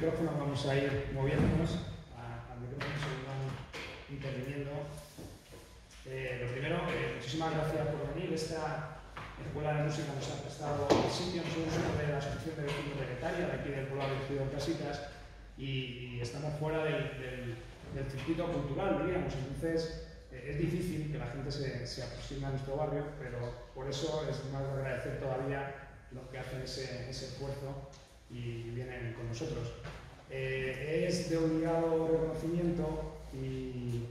micrófonos vamos a ir moviéndonos al micrófono según van interviniendo. Lo primero, muchísimas gracias por venir. Esta Escuela de Música nos ha prestado el sitio. Nosotros somos de la Asociación de Vecinos de Getaria, de aquí del pueblo de Casitas, y estamos fuera del circuito cultural, diríamos. Entonces, es difícil que la gente se aproxime a nuestro barrio, pero por eso es más de agradecer todavía los que hacen ese esfuerzo y vienen con nosotros. Es de obligado reconocimiento y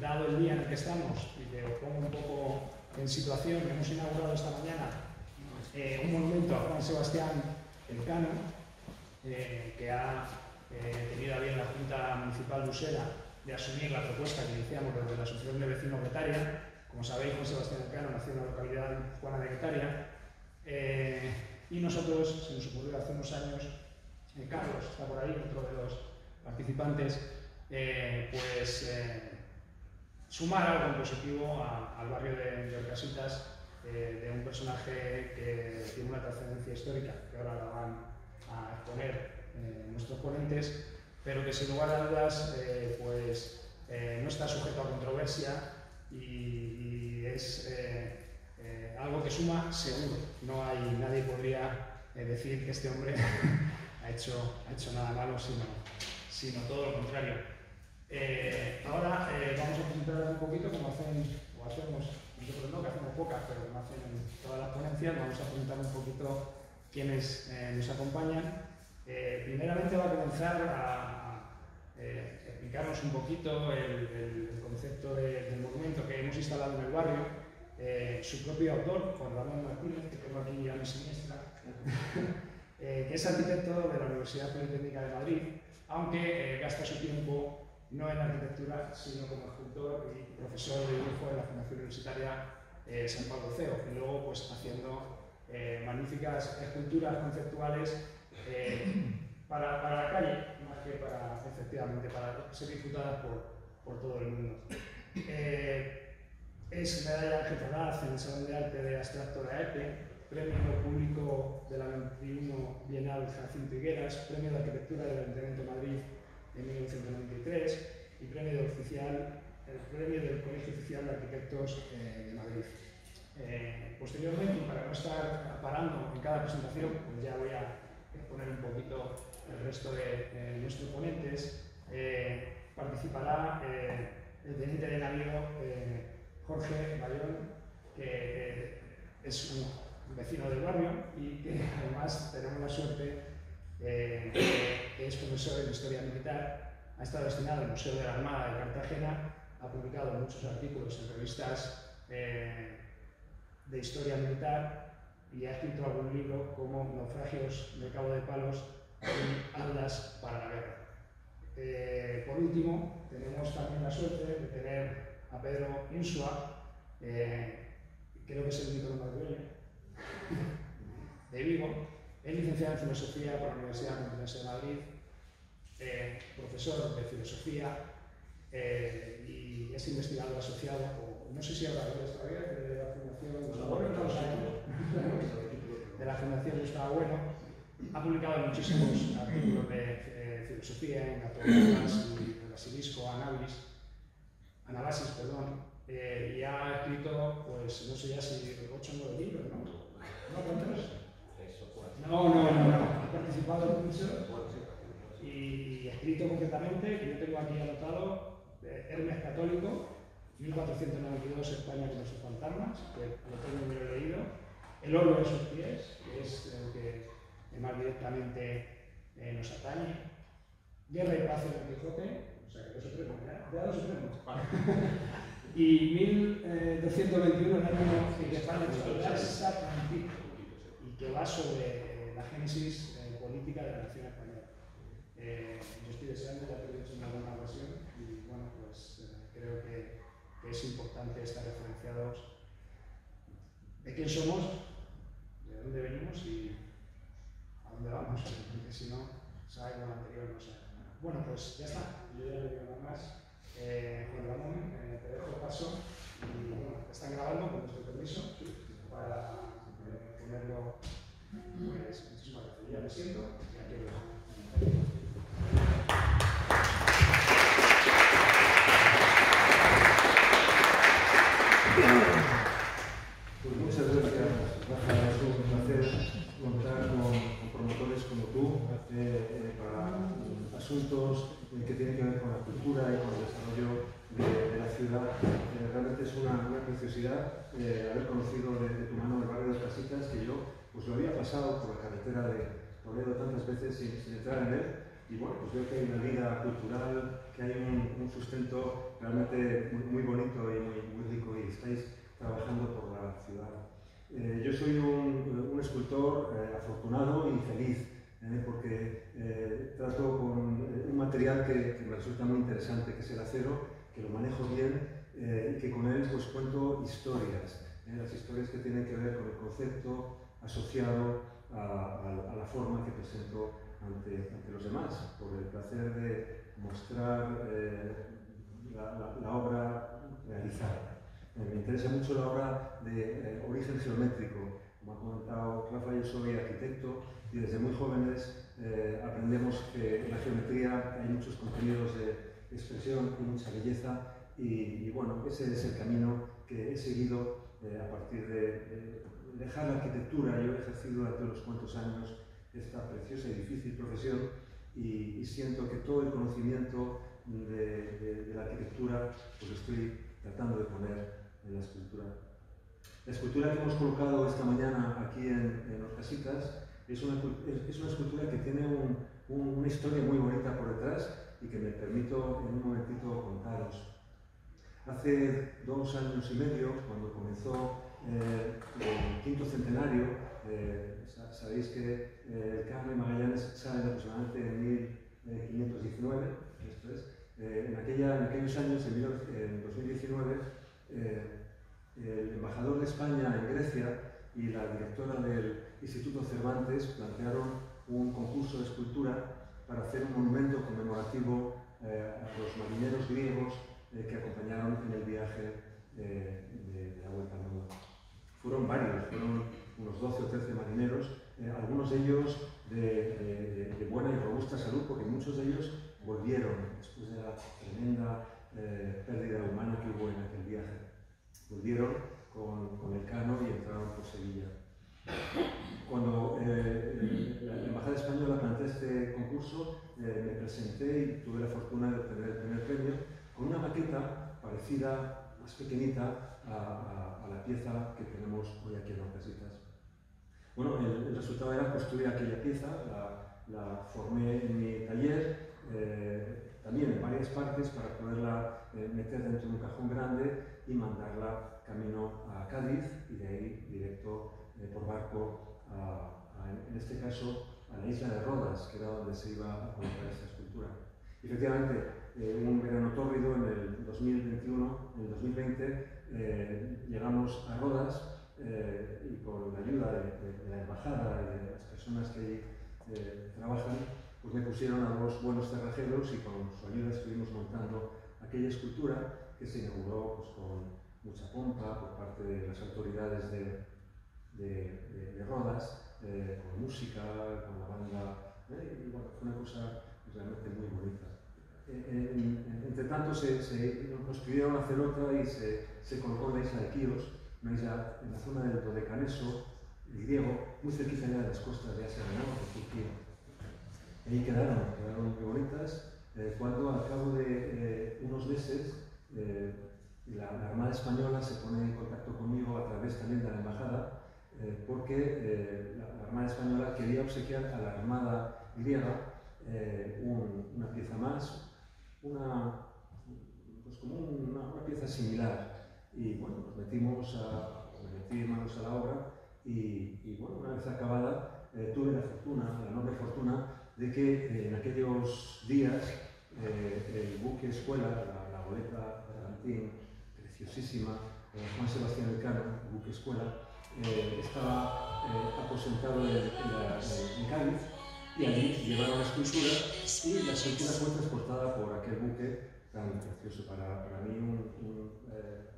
dado el día en el que estamos y que os pongo un poco en situación, hemos inaugurado esta mañana un monumento a Juan Sebastián Elcano, que ha tenido a bien la Junta Municipal de Usera de asumir la propuesta que iniciamos desde la Asociación de Vecinos Getaria. Como sabéis, Juan Sebastián Elcano nació en la localidad juana de Getaria, y nosotros, se nos ocurrió hace unos años, Carlos está por ahí, otro de los participantes, sumar algo positivo al barrio de Orcasitas, de un personaje que tiene una trascendencia histórica, que ahora la van a exponer nuestros ponentes, pero que sin lugar a dudas no está sujeto a controversia y es algo que suma seguro. Nadie podría decir que este hombre ha hecho nada malo, sino todo lo contrario. Ahora vamos a presentar un poquito, como hacemos nosotros, no, que hacemos pocas, pero como hacen en todas las ponencias, vamos a presentar un poquito quienes nos acompañan. Primeramente va a comenzar a explicarnos un poquito el concepto del monumento que hemos instalado en el barrio, su propio autor, Juan Ramón Martínez, que tengo aquí a mi siniestra, que es arquitecto de la Universidad Politécnica de Madrid, aunque gasta su tiempo no en arquitectura, sino como escultor y profesor de dibujo en la Fundación Universitaria San Pablo CEO, y luego haciendo magníficas esculturas conceptuales para la calle, más que efectivamente para ser disfrutadas por todo el mundo. Es medalla Ángel Ferraz en el Salón de Arte de Abstracto de AEPE, premio público de la 21 Bienal Jacinto Higueras, premio de Arquitectura del Ayuntamiento de Madrid en 1993 y premio del Colegio Oficial de Arquitectos de Madrid. Posteriormente, para no estar parando en cada presentación, pues ya voy a exponer un poquito el resto de nuestros ponentes. Participará el teniente de navío Jorge Bayón, que es un vecino del barrio y que además tenemos la suerte que es profesor de Historia Militar. Ha estado destinado al Museo de la Armada de Cartagena, ha publicado muchos artículos en revistas de historia militar y ha escrito algún libro como Naufragios de Cabo de Palos y Aldas para la Guerra. Por último, tenemos también la suerte de tener a Pedro Insua, creo que es el único madrileño, de Vigo. Es licenciado en Filosofía por la Universidad Complutense de Madrid, profesor de Filosofía y es investigador asociado, o no sé si ahora todavía, de la Fundación Gustavo Bueno. Ha publicado muchísimos artículos de filosofía en Atomas y en Basilisco, Anabasis, y ha escrito, pues no sé ya si 8 o 9 libros, ¿no? ¿No cuántos? No. Ha participado en muchos y escrito concretamente, que yo tengo aquí anotado, Hermes Católico, 1492, España con sus fantasmas, que lo tengo muy leído. El oro de sus pies, que es el que más directamente nos atañe. Guerra y paz en el Quijote, o sea, que eso supremo, ya lo supremo. Y 1221, el año que España exactamente, y que va sobre la génesis política de la nación española. Yo estoy deseando, ya te lo he dicho en alguna ocasión, y bueno, pues creo que es importante estar referenciados de quién somos, de dónde venimos y a dónde vamos, porque si no, sabe lo anterior, no sé. Bueno, pues ya está, yo ya no digo nada más. Juan Ramón, te dejo paso y bueno, están grabando con nuestro permiso para ponerlo, pues muchísimas gracias. Ya me siento. aquí os dejo. Pues muchas gracias, Rafa. Es un placer contar con promotores como tú para asuntos que tienen que ver con la cultura y con el desarrollo de la ciudad. Realmente es una preciosidad haber conocido de tu mano el barrio de Casitas, que yo pues lo había pasado por la carretera de Toledo tantas veces sin entrar en él. Y bueno, pues veo que hay una vida cultural, que hay un sustento realmente muy bonito y muy rico, y estáis trabajando por la ciudad. Yo soy un escultor afortunado y feliz, porque trato con un material que me resulta muy interesante, que es el acero, que lo manejo bien y que con él pues cuento historias, las historias que tienen que ver con el concepto asociado a la forma que presento ante los demás, por el placer de mostrar la obra realizada. Me interesa mucho la obra de origen geométrico. Como ha comentado Rafa, yo soy arquitecto y desde muy jóvenes aprendemos que en la geometría hay muchos contenidos de expresión y mucha belleza, y bueno, ese es el camino que he seguido a partir de dejar la arquitectura. Yo he ejercido durante unos cuantos años esta preciosa y difícil profesión, y siento que todo el conocimiento de la arquitectura pues lo estoy tratando de poner en la escultura. La escultura que hemos colocado esta mañana aquí en Los Casitas es una escultura que tiene una historia muy bonita por detrás y que me permito en un momentito contaros. Hace 2 años y medio, cuando comenzó el quinto centenario, sabéis que el Cano y Magallanes salen aproximadamente en 1519, esto es. En aquellos años, en 2019, el embajador de España en Grecia y la directora del Instituto Cervantes plantearon un concurso de escultura para hacer un monumento conmemorativo a los marineros griegos que acompañaron en el viaje de la Vuelta al Mundo. Fueron varios, fueron unos 12 o 13 marineros, algunos de ellos de buena y robusta salud, porque muchos de ellos volvieron después de la tremenda pérdida humana que hubo en aquel viaje. Volvieron con el Cano y entraron por Sevilla. Cuando la Embajada Española planteó este concurso, me presenté y tuve la fortuna de obtener el primer premio con una maqueta parecida, más pequeñita, a la pieza que tenemos hoy aquí en Las Casitas. Bueno, el resultado era construir aquella pieza, la formé en mi taller, también en varias partes para poderla meter dentro de un cajón grande y mandarla camino a Cádiz, y de ahí directo por barco en este caso a la isla de Rodas, que era donde se iba a colocar esta escultura. Y efectivamente, un verano tórrido en el 2021, en el 2020, llegamos a Rodas y con la ayuda de la embajada y de las personas que allí trabajan, pues me pusieron a 2 buenos cerrajeros y con su ayuda estuvimos montando aquella escultura que se inauguró pues, con mucha pompa por parte de las autoridades de Rodas, con música, con la banda, y bueno, fue una cosa realmente muy bonita. Entre tanto, nos pidieron hacer otra y se colocó en la isla de Quíos, una isla en la zona del Dodecaneso, el griego, muy cerquita ya de las costas de Asia Menor, de Turquía. Ahí quedaron muy bonitas, cuando al cabo de unos meses la Armada Española se pone en contacto conmigo a través también de la embajada, porque la Armada Española quería obsequiar a la Armada griega una pieza más, pues como una pieza similar. Y bueno, me metí manos a la obra y bueno, una vez acabada, tuve la enorme fortuna de que en aquellos días el buque escuela, la goleta Bergantín, preciosísima, Juan Sebastián Elcano, el buque escuela, estaba aposentado en Cádiz, y allí llevaron la escultura, y la escultura fue transportada por aquel buque tan precioso. Para mí un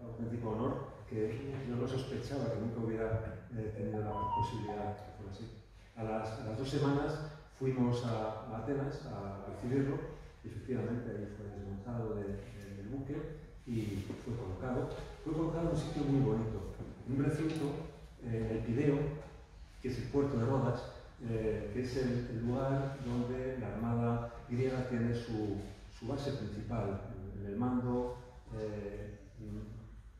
auténtico honor, que yo no sospechaba que nunca hubiera tenido la posibilidad de que fuera así. A las 2 semanas Fuimos a Atenas a recibirlo, y efectivamente ahí fue desmontado del buque y fue colocado en un sitio muy bonito, en un recinto, el Pireo, que es el puerto de Rodas, que es el lugar donde la Armada griega tiene su base principal, en el mando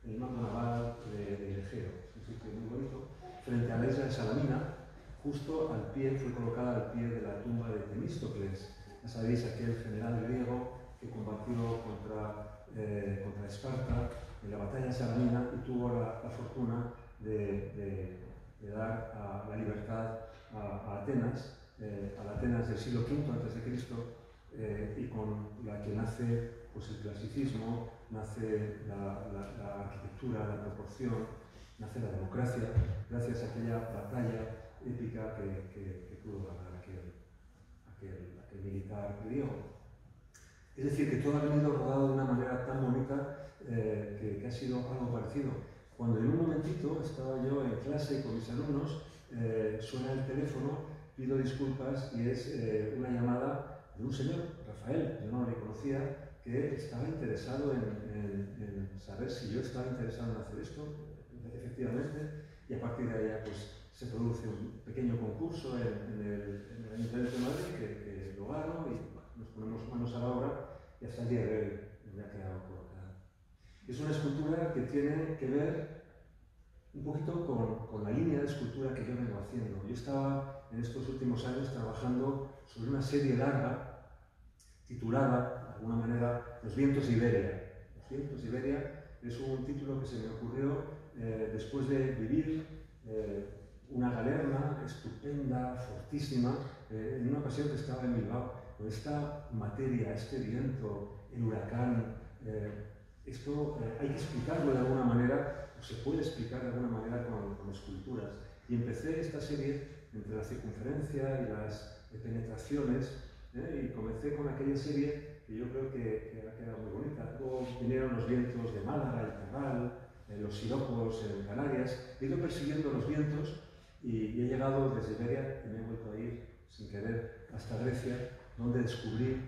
naval de Egeo. Es un sitio muy bonito, frente a la isla de Salamina, justo al pie, fue colocada al pie de la tumba de Temístocles. Ya sabéis, aquel general griego que combatió contra Esparta en la batalla de Salamina y tuvo la fortuna de dar la libertad a Atenas, a la Atenas del siglo V a.C., y con la que nace pues, el clasicismo, nace la arquitectura, la proporción, nace la democracia, gracias a aquella batalla épica que pudo ganar aquel militar griego. Es decir, que todo ha venido rodado de una manera tan bonita que ha sido algo parecido. Cuando en un momentito estaba yo en clase con mis alumnos, suena el teléfono, pido disculpas y es una llamada de un señor, Rafael, yo no le conocía, que estaba interesado en saber si yo estaba interesado en hacer esto, efectivamente, y a partir de ahí pues, se produce un pequeño concurso en el Ayuntamiento de Madrid que lo gano y bueno, nos ponemos manos a la obra y hasta el día de hoy me ha quedado colocada. Es una escultura que tiene que ver un poquito con la línea de escultura que yo vengo haciendo. Yo estaba en estos últimos años trabajando sobre una serie larga titulada, de alguna manera, Los vientos de Iberia. Los vientos de Iberia es un título que se me ocurrió después de vivir una galerna estupenda, fortísima, en una ocasión que estaba en Bilbao, con esta materia, este viento, el huracán. Esto hay que explicarlo de alguna manera, o se puede explicar de alguna manera con esculturas. Y empecé esta serie entre la circunferencia y las penetraciones, y comencé con aquella serie que yo creo que ha quedado muy bonita. Luego vinieron los vientos de Málaga, el Terral, los siropos en Canarias. He ido persiguiendo los vientos y he llegado desde Iberia y me he vuelto a ir sin querer hasta Grecia, donde descubrí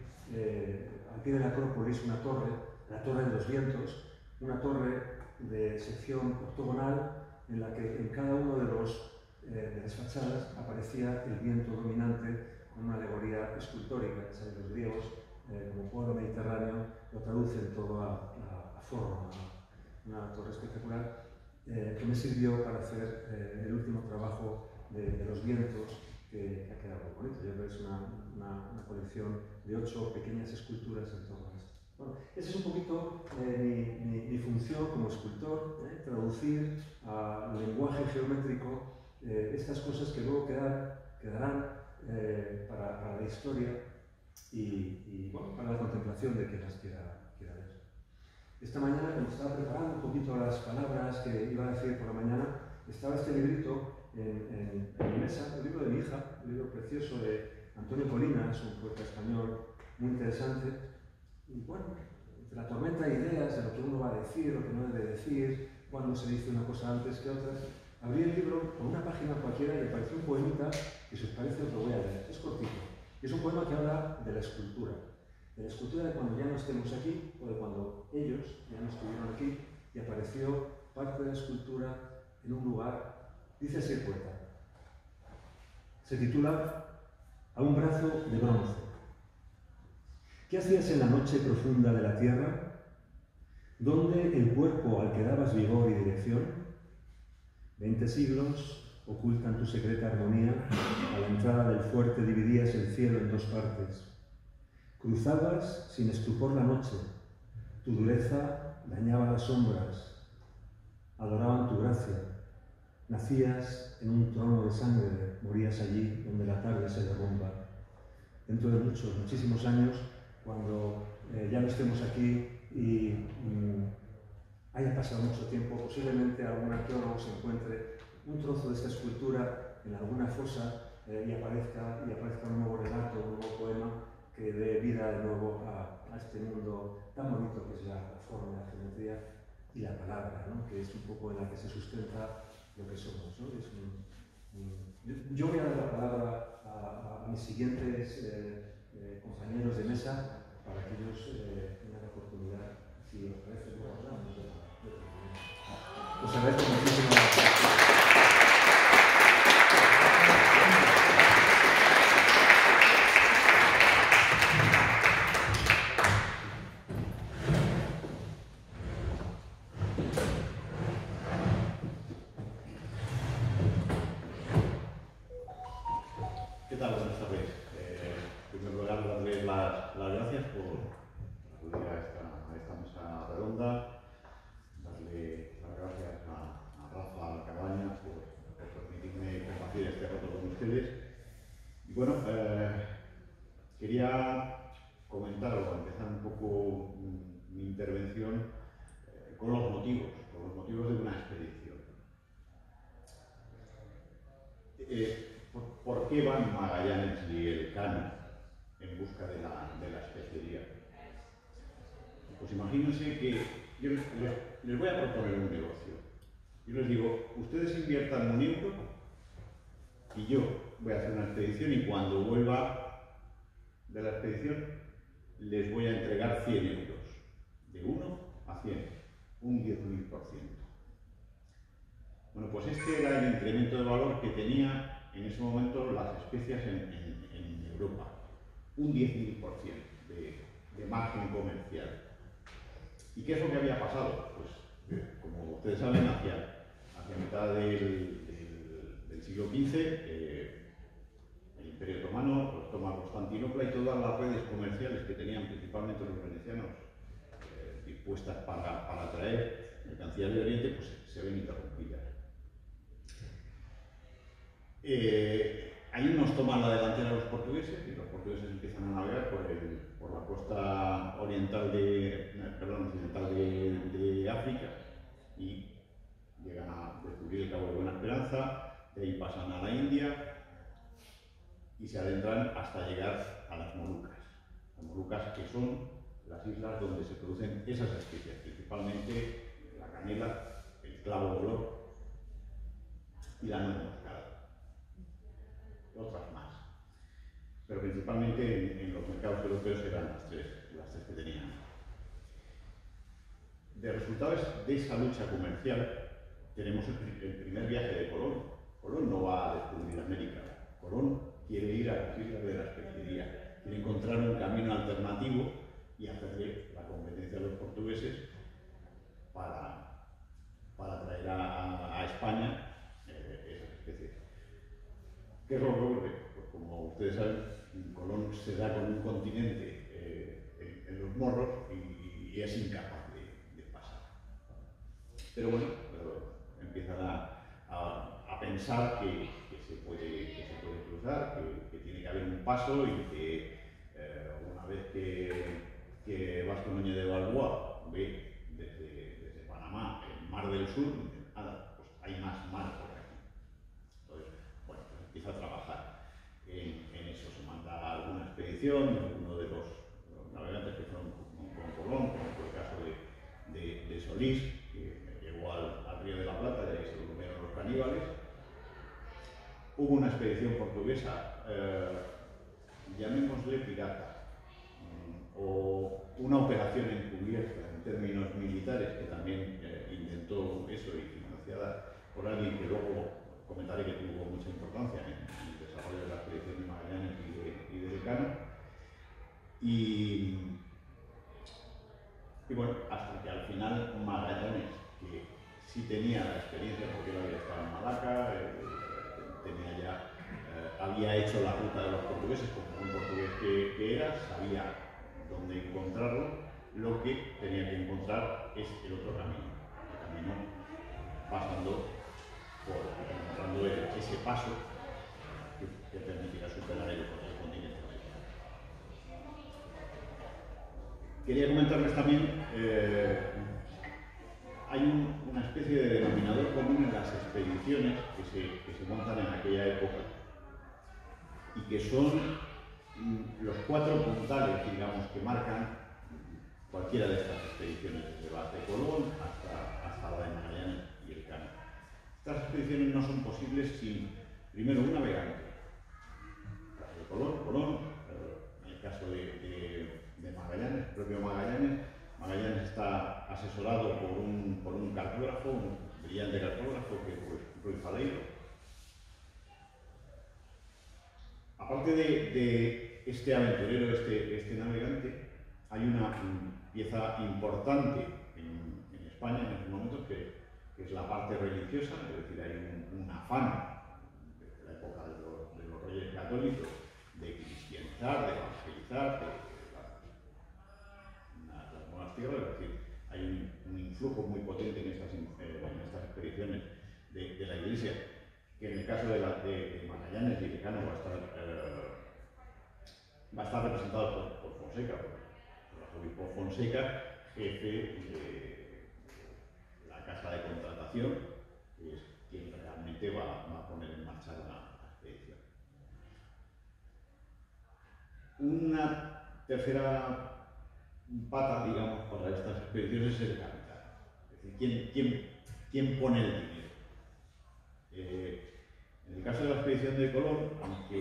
al pie de la Acrópolis una torre, la Torre de los Vientos, una torre de sección octogonal en la que en cada uno de las fachadas aparecía el viento dominante con una alegoría escultórica. ¿Sabes? Los griegos, como pueblo mediterráneo, lo traducen todo a forma, una torre espectacular que me sirvió para hacer el último trabajo de los vientos, que ha quedado muy bonito. Yo creo que es una colección de 8 pequeñas esculturas en torno a esto. Bueno, esa es un poquito mi función como escultor, traducir al lenguaje geométrico estas cosas que luego quedarán para la historia y bueno, para la contemplación de quien las quiera ver. Esta mañana, cuando estaba preparando un poquito las palabras que iba a decir por la mañana, estaba este librito en mi mesa, el libro de mi hija, un libro precioso de Antonio Colinas, un poeta español muy interesante. Y bueno, entre la tormenta de ideas de lo que uno va a decir, lo que no debe decir, cuando se dice una cosa antes que otra, abrí el libro con una página cualquiera y apareció un poemita que, si os parece, os lo voy a leer. Es cortito. Es un poema que habla de la escultura. De la escultura de cuando ya no estemos aquí, o de cuando ellos ya no estuvieron aquí, y apareció parte de la escultura en un lugar. Dice así el poeta. Se titula A un brazo de bronce. ¿Qué hacías en la noche profunda de la tierra? ¿Dónde el cuerpo al que dabas vigor y dirección? 20 siglos ocultan tu secreta armonía. A la entrada del fuerte dividías el cielo en 2 partes. Cruzabas sin estupor la noche. Tu dureza dañaba las sombras. Adoraban tu gracia. Nacías en un trono de sangre. Morías allí donde la tarde se derrumba. Dentro de muchísimos años, cuando ya no estemos aquí y haya pasado mucho tiempo, posiblemente algún arqueólogo se encuentre un trozo de esta escultura en alguna fosa y aparezca un nuevo relato, un nuevo poema que dé vida de nuevo a este mundo tan bonito que es la forma, la geometría y la palabra, ¿no? Que es un poco en la que se sustenta lo que somos, ¿no? Es Yo voy a dar la palabra a mis siguientes compañeros de mesa para que ellos tengan la oportunidad, si os parece, luego hablamos de la os agradezco muchísimo. ¿Qué tal? Buenas tardes. En primer lugar, darles las gracias por acudir a esta mesa redonda, darle las gracias a Rafa Cabañas por permitirme compartir este rato con ustedes. Y bueno, quería comentar o empezar un poco mi intervención con los motivos de una expedición. ¿Por qué van Magallanes y Elcano en busca de la especería? Pues imagínense que yo les voy a proponer un negocio. Yo les digo, ustedes inviertan €1 y yo voy a hacer una expedición y cuando vuelva de la expedición les voy a entregar €100. De 1 a 100, un 10.000%. Bueno, pues este era el incremento de valor que tenía en ese momento las especias en Europa, un 10.000% de margen comercial. ¿Y qué es lo que había pasado? Pues, como ustedes saben, hacia mitad del siglo XV, el Imperio Otomano pues, toma Constantinopla y todas las redes comerciales que tenían principalmente los venecianos dispuestas para traer mercancías de Oriente, pues se ven interrumpidas. Ahí nos toman la delantera los portugueses y los portugueses empiezan a navegar por la costa occidental de África y llegan a descubrir el Cabo de Buena Esperanza, de ahí pasan a la India y se adentran hasta llegar a las Molucas. Las Molucas que son las islas donde se producen esas especies, principalmente la canela, el clavo de olor y la nuez moscada. Otras más, pero principalmente en los mercados europeos eran las tres que tenían. De resultados de esa lucha comercial tenemos el primer viaje de Colón. Colón no va a descubrir América, Colón quiere ir a las islas de la especería, quiere encontrar un camino alternativo y hacerle la competencia a los portugueses para traer a España esas especies. ¿Qué es lo que ocurre? Pues como ustedes saben, Colón se da con un continente en los morros y es incapaz de pasar. Pero bueno, empiezan a pensar que se puede cruzar, que tiene que haber un paso y que una vez que Vasco Núñez de Balboa ve desde Panamá el Mar del Sur, nada, pues hay más mar por aquí. Entonces, bueno, pues empieza a trabajar en eso. Se manda alguna expedición, uno de los navegantes que fueron con Colón, como fue el caso de Solís, que llegó al Río de la Plata y ahí se lo comieron los caníbales. Hubo una expedición portuguesa, llamémosle pirata, o una operación encubierta en términos militares que también intentó eso y financiada por alguien que luego comentaré que tuvo mucha importancia en el desarrollo de la expedición de Magallanes y de Elcano. Y bueno, hasta que al final Magallanes, que sí tenía la experiencia porque él había estado en Malaca, había hecho la ruta de los portugueses, como un portugués que era, sabía dónde encontrarlo. Lo que tenía que encontrar es el otro camino, el camino pasando encontrando ese paso que permitirá superar el continente americano. Quería comentarles también, hay una especie de denominador común en las expediciones que se montan en aquella época y que son los 4 puntales, digamos, que marcan cualquiera de estas expediciones, desde las de Colón hasta la de Magallanes y Elcano. Estas expediciones no son posibles sin Primero, un navegante. En el caso de Colón, en el caso de Magallanes, el propio Magallanes está asesorado por un cartógrafo, un brillante cartógrafo que es Ruiz Faleiro. Aparte de este aventurero, este navegante, hay una pieza importante en España en estos momentos que es la parte religiosa, es decir, hay un afán desde la época de los reyes católicos de cristianizar, de evangelizar, las nuevas tierras, es decir, hay un influjo muy potente en estas expediciones de la Iglesia, que en el caso de Magallanes y de Cano va a estar representado por Fonseca, por el arzobispo Fonseca, jefe de la casa de contratación, que es quien realmente va a poner en marcha la expedición. Una tercera pata, digamos, para estas expediciones es el capital. Es decir, ¿quién pone el dinero? En el caso de la expedición de Colón, aunque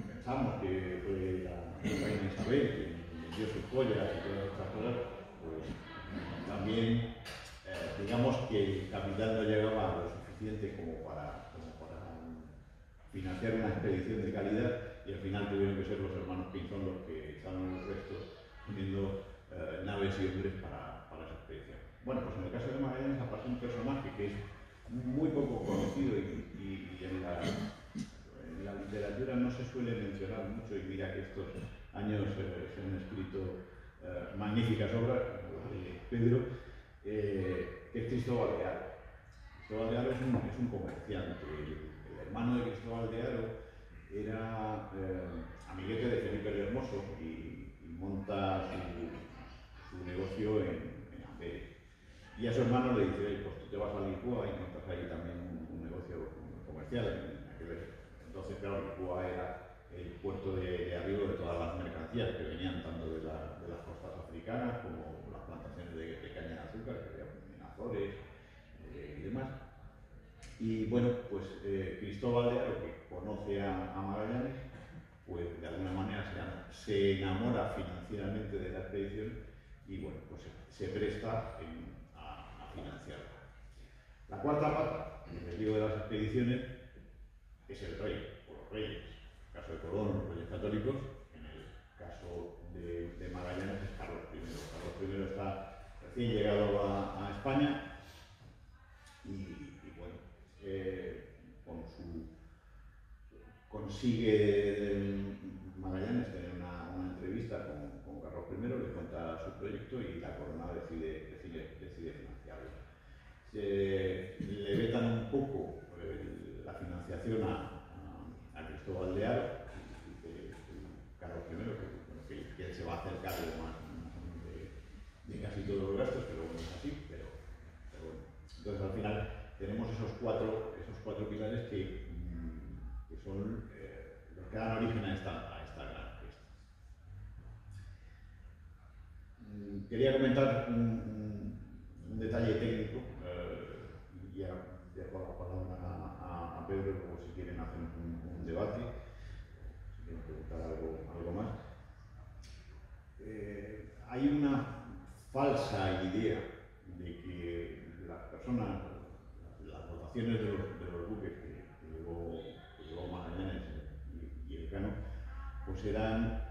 pensamos que fue la reina Isabel quien vendió sus joyas y todas estas cosas, pues también digamos que el capital no llegaba lo suficiente como para financiar una expedición de calidad, y al final tuvieron que ser los hermanos Pinzón los que echaron el resto poniendo naves y hombres para esa expedición. Bueno, pues en el caso de Magallanes aparece un personaje que es muy poco conocido y en la literatura no se suele mencionar mucho, y mira que estos años se han escrito magníficas obras, como la de Pedro, que es Cristóbal de Haro. Cristóbal de Haro es un comerciante. El hermano de Cristóbal de Haro era amiguete de Felipe el Hermoso y monta su negocio en Amberes. Y a su hermano le dice: pues tú te vas a Lisboa y montas ahí también un negocio comercial. En aquel entonces, claro, Lisboa era el puerto de arribo de todas las mercancías que venían tanto de las costas africanas como las plantaciones de caña de azúcar que había en Azores y demás. Y bueno, pues Cristóbal de Haro, que conoce a Magallanes, pues de alguna manera se enamora financieramente de la expedición y bueno, pues se presta a financiarla. La cuarta pata, en el lío de las expediciones, es el rey, o los reyes. En el caso de Colón, los reyes católicos; en el caso de Magallanes es Carlos I. Carlos I está recién llegado a España y bueno, consigue Magallanes tener una entrevista con Carlos I, le cuenta su proyecto y la corona decide financiarlo. Le vetan un poco la financiación a Cristóbal de Haro, y dice Carlos I que él se va a hacer cargo más de casi todos los gastos, pero bueno, es así, pero bueno. Entonces al final tenemos esos cuatro pilares que son los que dan origen a esta gran fiesta. Quería comentar un detalle técnico, y ya dejo la palabra a Pedro, luego si quieren hacer un debate, si quieren preguntar algo más. Hay una falsa idea de que las personas, las dotaciones de los buques que llevó Magallanes y el Cano, pues eran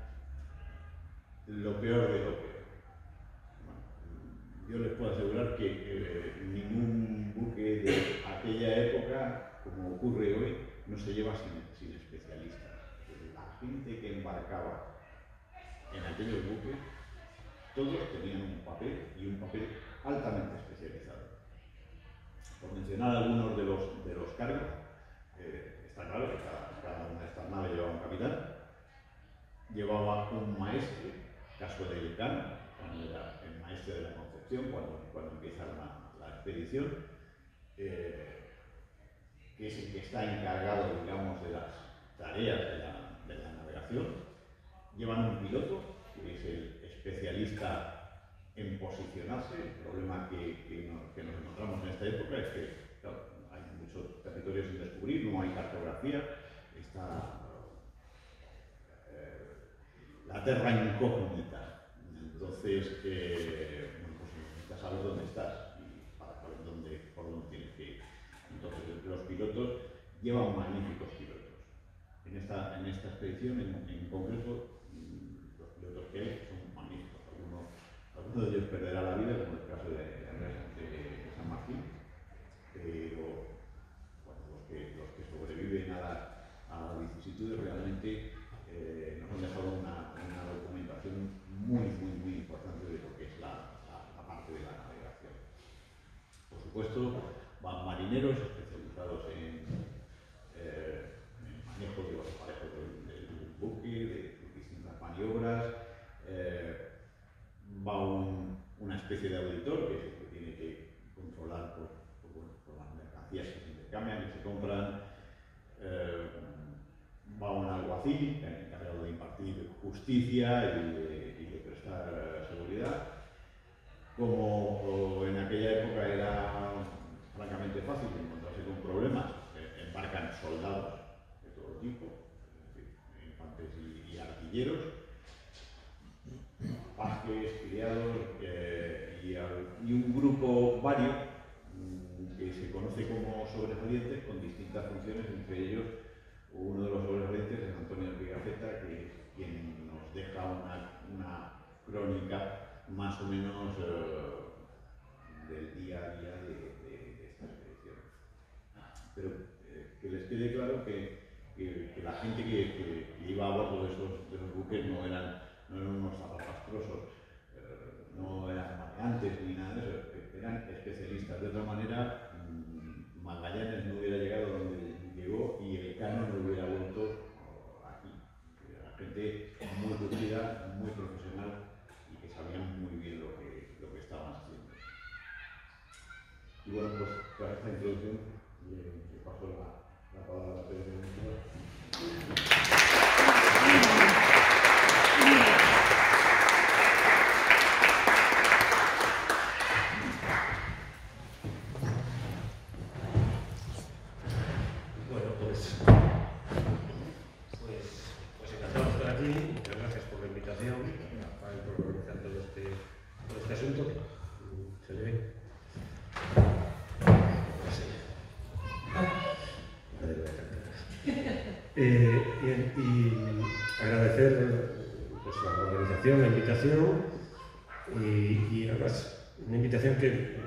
lo peor de lo peor. Bueno, yo les puedo asegurar que ningún buque de aquella época, como ocurre hoy, no se lleva sin especialistas. La gente que embarcaba en aquellos buques, todos tenían un papel, y un papel altamente especializado. Por mencionar algunos de los cargos, está claro que cada una de estas naves llevaba un capitán, llevaba un maestre, caso del Cano, cuando era el maestre de la Concepción, cuando empieza la expedición, que es el que está encargado, digamos, de las tareas de la navegación. Llevan un piloto, que es el especialista en posicionarse. El problema que nos encontramos en esta época es que, claro, hay un muchos territorios sin descubrir, no hay cartografía, está la terra incógnita. Entonces, bueno, pues necesitas saber dónde estás y para saber por dónde tienes que ir. Entonces, los pilotos llevan magníficos pilotos. En esta expedición, en concreto, los pilotos que hay son magníficos. Alguno de ellos perderá la vida, como el caso de San Martín, pero bueno, los que sobreviven a las vicisitudes realmente nos han dejado una documentación muy importante de lo que es la parte de la navegación. Por supuesto, van marineros especializados en manejo de los aparejos del buque, de distintas maniobras. Va una especie de auditor que es el que tiene que controlar por las mercancías que se intercambian, que se compran. Va un alguacil que es encargado de impartir justicia y de prestar seguridad. Como en aquella época era francamente fácil encontrarse con problemas, embarcan soldados de todo tipo, es decir, infantes y artilleros, pajes, criados y un grupo vario que se conoce como sobresalientes con distintas funciones, entre ellos uno de los sobresalientes es Antonio Pigafetta, que es quien nos deja una crónica más o menos del día a día de esta expedición. Pero que les quede claro que la gente que iba a bordo de esos buques no eran unos zapapastrosos, no eran mareantes ni nada de eso, eran especialistas. De otra manera, Magallanes no hubiera llegado donde llegó y el Cano no hubiera vuelto aquí. Era gente muy curtida, muy profesional y que sabían muy bien lo que estaban haciendo. Y bueno, pues tras esta introducción le paso la palabra a Pedro. Y agradecer pues, la organización, la invitación y además una invitación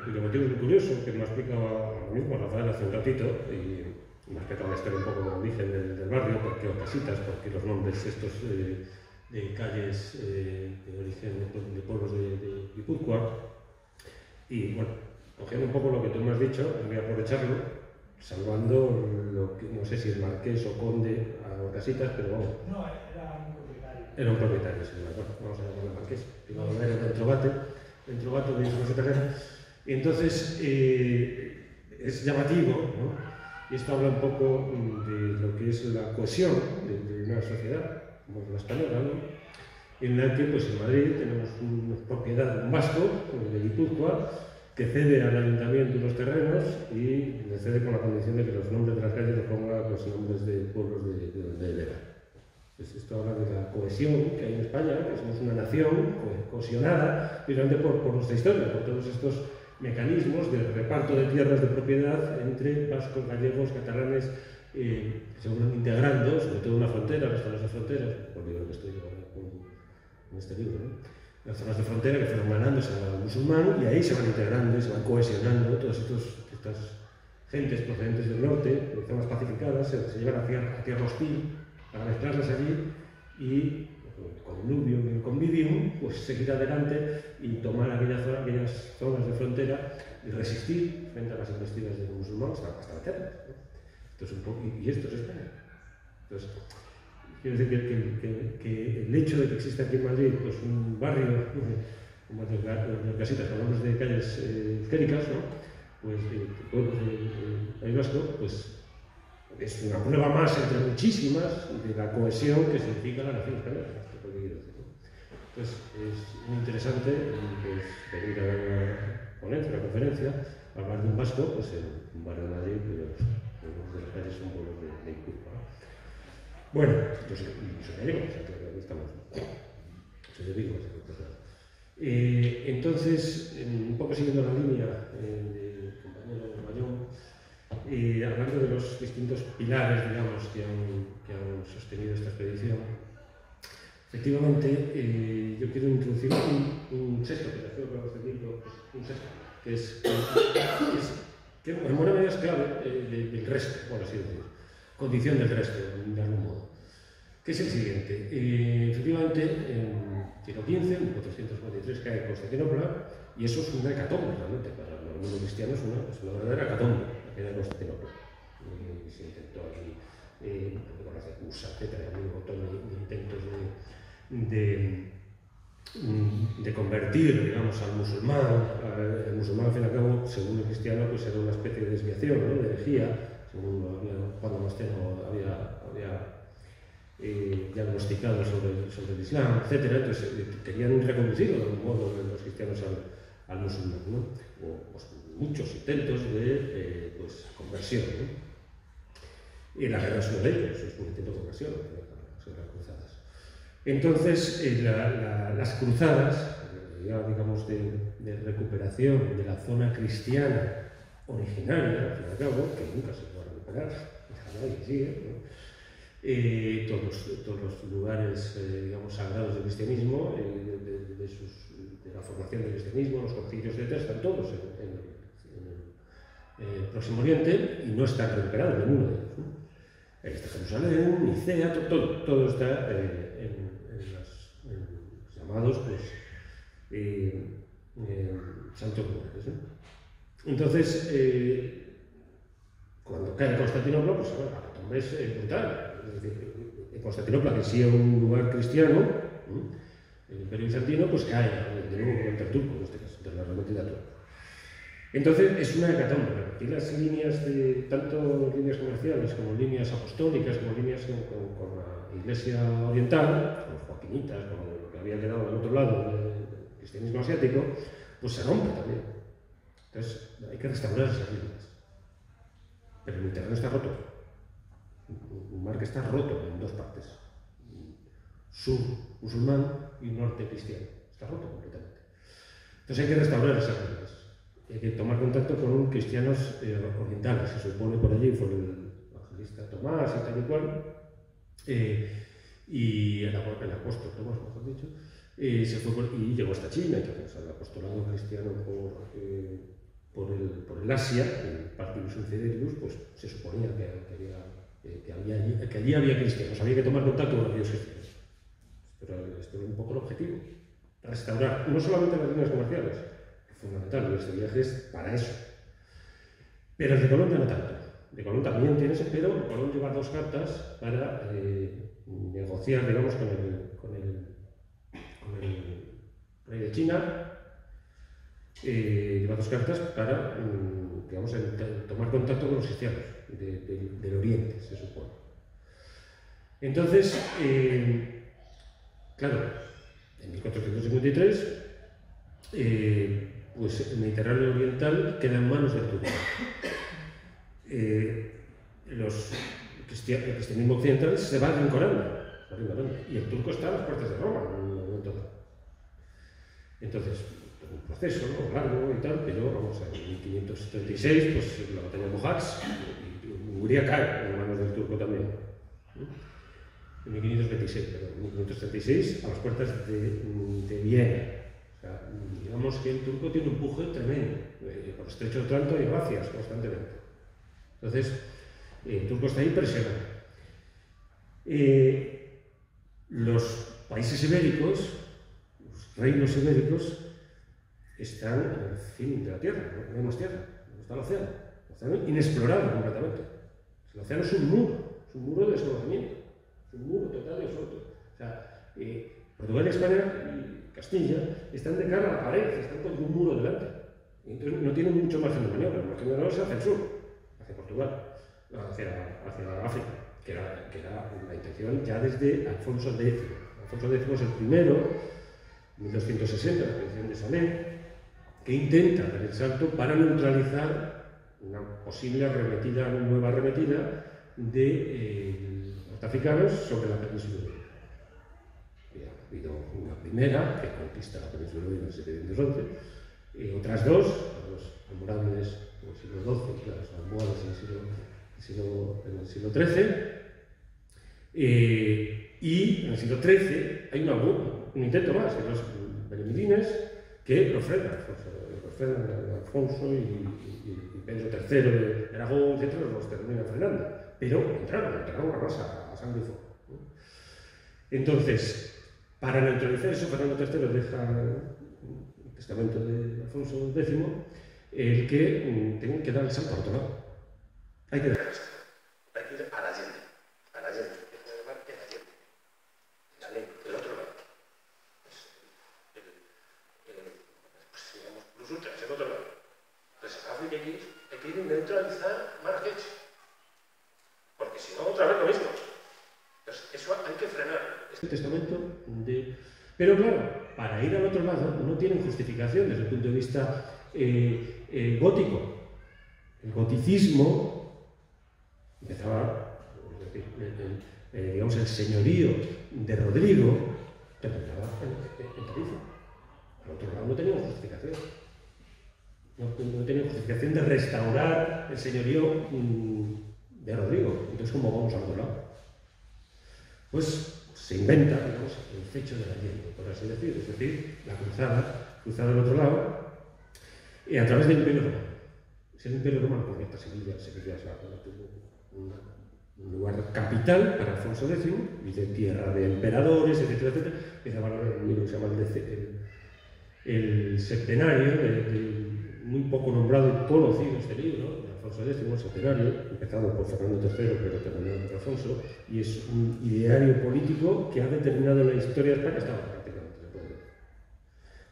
cuyo motivo es muy curioso, que me ha explicado ahora mismo Rafael hace un ratito y me ha explicado una historia un poco de origen del barrio, porque Orcasitas, porque los nombres estos de calles de origen de pueblos de Guipúzcoa. Y bueno, cogiendo un poco lo que tú me has dicho, voy a aprovecharlo, salvando lo que no sé si es marqués o conde a Orcasitas, pero vamos. No, era un propietario. Era un propietario, sí, bueno, vamos a llamarlo marqués. Era dentro gato de su terreno. Y entonces es llamativo, ¿no? Y esto habla un poco de lo que es la cohesión de una sociedad, como la española, ¿no? En la que, pues en Madrid tenemos una propiedad, un vasco, de Guipúzcoa, que cede al ayuntamiento unos terrenos y le cede con la condición de que los nombres de las calles los ponga los nombres de pueblos de donde él era. Pues esto habla de la cohesión que hay en España, que somos una nación cohesionada, precisamente por nuestra historia, por todos estos mecanismos de reparto de tierras de propiedad entre vascos, gallegos, catalanes, que se van integrando, sobre todo en la frontera, las zonas de fronteras, por el libro que estoy llevando en este libro, ¿no? Las zonas de frontera que fueron ganándose al musulmán y ahí se van integrando y se van cohesionando todas estas gentes procedentes del norte, de zonas pacificadas, se llevan a tierra hostil para mezclarlas allí y con el Nubium y el Convivium, pues seguir adelante y tomar aquellas zonas de frontera y resistir frente a las embestidas de los musulmanes hasta meterlas, ¿no? Esto es un poco, y esto es España. Entonces, quiero decir que el hecho de que exista aquí en Madrid pues, un barrio como el de Orcasitas, con nombres de calles euskéricas, ¿no? Pues pueblos del País Vasco, pues es una prueba más entre muchísimas de la cohesión que significa la nación española. pues es muy interesante pues, venir a dar una ponencia, una conferencia, hablar de un vasco, pues en un barrio de Madrid, pues, algunos de los calles son pueblos de Guipúzcoa, ¿no? Bueno, yo soy gallego, aquí estamos, soy de Vigo, entonces, un poco siguiendo la línea del compañero Bayón, hablando de los distintos pilares, digamos, que han sostenido esta expedición, efectivamente, yo quiero introducir un sexto, que creo que vamos a decirlo, un sexto, que en buena medida es clave del resto, por así decirlo, condición del resto, de algún modo, que es el siguiente. Efectivamente, en siglo XV, en 1443, cae Constantinopla, y eso es una hecatombe, realmente, para el mundo cristiano es una verdadera hecatombe, la caída de Constantinopla. Se intentó aquí, con las excusas, etc., un montón de intentos de convertir, digamos, al musulmán. El musulmán, al fin y al cabo, según el cristiano, pues era una especie de desviación, ¿no?, de herejía, según Juan Damasceno había diagnosticado sobre el Islam, etc. Entonces querían reconducirlo de algún modo los cristianos al musulmán, ¿no? O pues, muchos intentos de pues, conversión, ¿no? Y la guerra es uno de ellos, es un intento de conversión, las cruzadas. Entonces, las cruzadas, ya digamos de recuperación de la zona cristiana originaria, al fin y al cabo, que nunca se va a recuperar, jamás sigue, ¿no? Todos los lugares, digamos, sagrados del cristianismo, de la formación del cristianismo, los concilios, etc., están todos en el Próximo Oriente y no están recuperados ninguno de ellos, ¿no? Está Jerusalén, Nicea, todo está en los llamados pues, santos lugares, ¿no? Entonces, cuando cae Constantinopla, pues la hecatombe es brutal. Es decir, en Constantinopla, que sí es un lugar cristiano, el Imperio Bizantino, pues cae de nuevo contra el turco, en este caso, de la arremetida turca. Entonces, es una hecatombe. Aquí las líneas, tanto líneas comerciales como líneas apostólicas, como líneas con la Iglesia Oriental, con los joaquinitas, con lo que había quedado al otro lado del cristianismo asiático, pues se rompe también. Entonces, hay que restaurar esas líneas. Pero el Mediterráneo está roto. Un mar que está roto en dos partes. Sur musulmán y norte cristiano. Está roto completamente. Entonces hay que restaurar esas líneas. Hay que tomar contacto con cristianos orientales. Se supone por allí fue el evangelista Tomás y tal y cual. Y el apóstol Tomás, mejor dicho. Se fue y llegó hasta China. Entonces el apostolado cristiano por el Asia, el Partivus Infidelius, pues se suponía que allí había cristianos, había que tomar contacto con aquellos cristianos. Pero esto es un poco el objetivo, restaurar no solamente las líneas comerciales, que es fundamental, este viaje es para eso. Pero el de Colón ya no tanto. De Colón también tiene ese, pero Colón lleva dos cartas para negociar, digamos, con el rey de China. Lleva dos cartas para, digamos, tomar contacto con los cristianos del Oriente, se supone. Entonces, claro, en 1453, pues el Mediterráneo Oriental queda en manos del turco. El cristianismo occidental se va rinconando, y el turco está a las puertas de Roma en un momento dado. Entonces, un proceso, ¿no?, largo y tal, pero vamos a ver, en 1536, pues la batalla de Mohacs, y Hungría cae en manos del turco también. En 1526, perdón, en 1536, a las puertas de Viena. O sea, digamos que el turco tiene un empuje tremendo, por el estrecho de Otranto y gracias constantemente. Entonces, el turco está ahí presionado. Los países ibéricos, los reinos ibéricos, están en el fin de la Tierra, no hay más tierra, no está el océano inexplorado completamente. El océano es un muro de desconocimiento, es un muro total y absoluto. O sea, Portugal, España y Castilla están de cara a la pared, están con un muro delante. Y entonces no tienen mucho margen de maniobra, el margen de maniobra es hacia el sur, hacia Portugal, hacia África, que era la intención ya desde Alfonso X. Alfonso X es el primero 1260, la expedición de Salé, que intenta dar el salto para neutralizar una posible arremetida, una nueva arremetida de norteafricanos sobre la península ibérica. Ha habido una primera que conquista la península ibérica en 1711, otras dos, los almorávides en el siglo XII, las almohadas en el siglo XIII, y en el siglo XIII hay un intento más, de los benemidines, que lo frenan Alfonso y Pedro III de Aragón, etc., los terminan frenando. Pero entraron a masa, a sangre y fuego, ¿no? Entonces, para neutralizar eso, Fernando III deja el testamento de Alfonso X el que tienen que dar el salto al otro lado. Hay que dar el salto. Hay que ir a la Allende. A la Allende. Hay que llamar el Allende. El otro lado. Digamos, los ultras, el otro lado. Entonces, África hay que ir a neutralizar Marrakech. Porque si no, otra vez lo mismo. Entonces, eso hay que frenar. Este testamento de... Pero claro, para ir al otro lado no tienen justificación desde el punto de vista gótico. El goticismo empezaba, digamos, el señorío de Rodrigo terminaba en Tarifa. Al otro lado no teníamos justificación. No teníamos justificación de restaurar el señorío de Rodrigo. Entonces, ¿cómo vamos al otro lado? Pues se inventa, digamos, el fecho de la Allende, por así decir, es decir, la cruzada del otro lado, y a través del Imperio Romano. Es el Imperio Romano porque esta Sevilla es un lugar capital para Alfonso X, dice tierra de emperadores, etcétera, etcétera. Empieza a valorar un libro que se llama el Septenario, muy poco nombrado y conocido este libro, de Alfonso X, el Septenario, empezado por Fernando III, pero terminado por Alfonso, y es un ideario político que ha determinado la historia de España hasta ahora, prácticamente, se puede decir.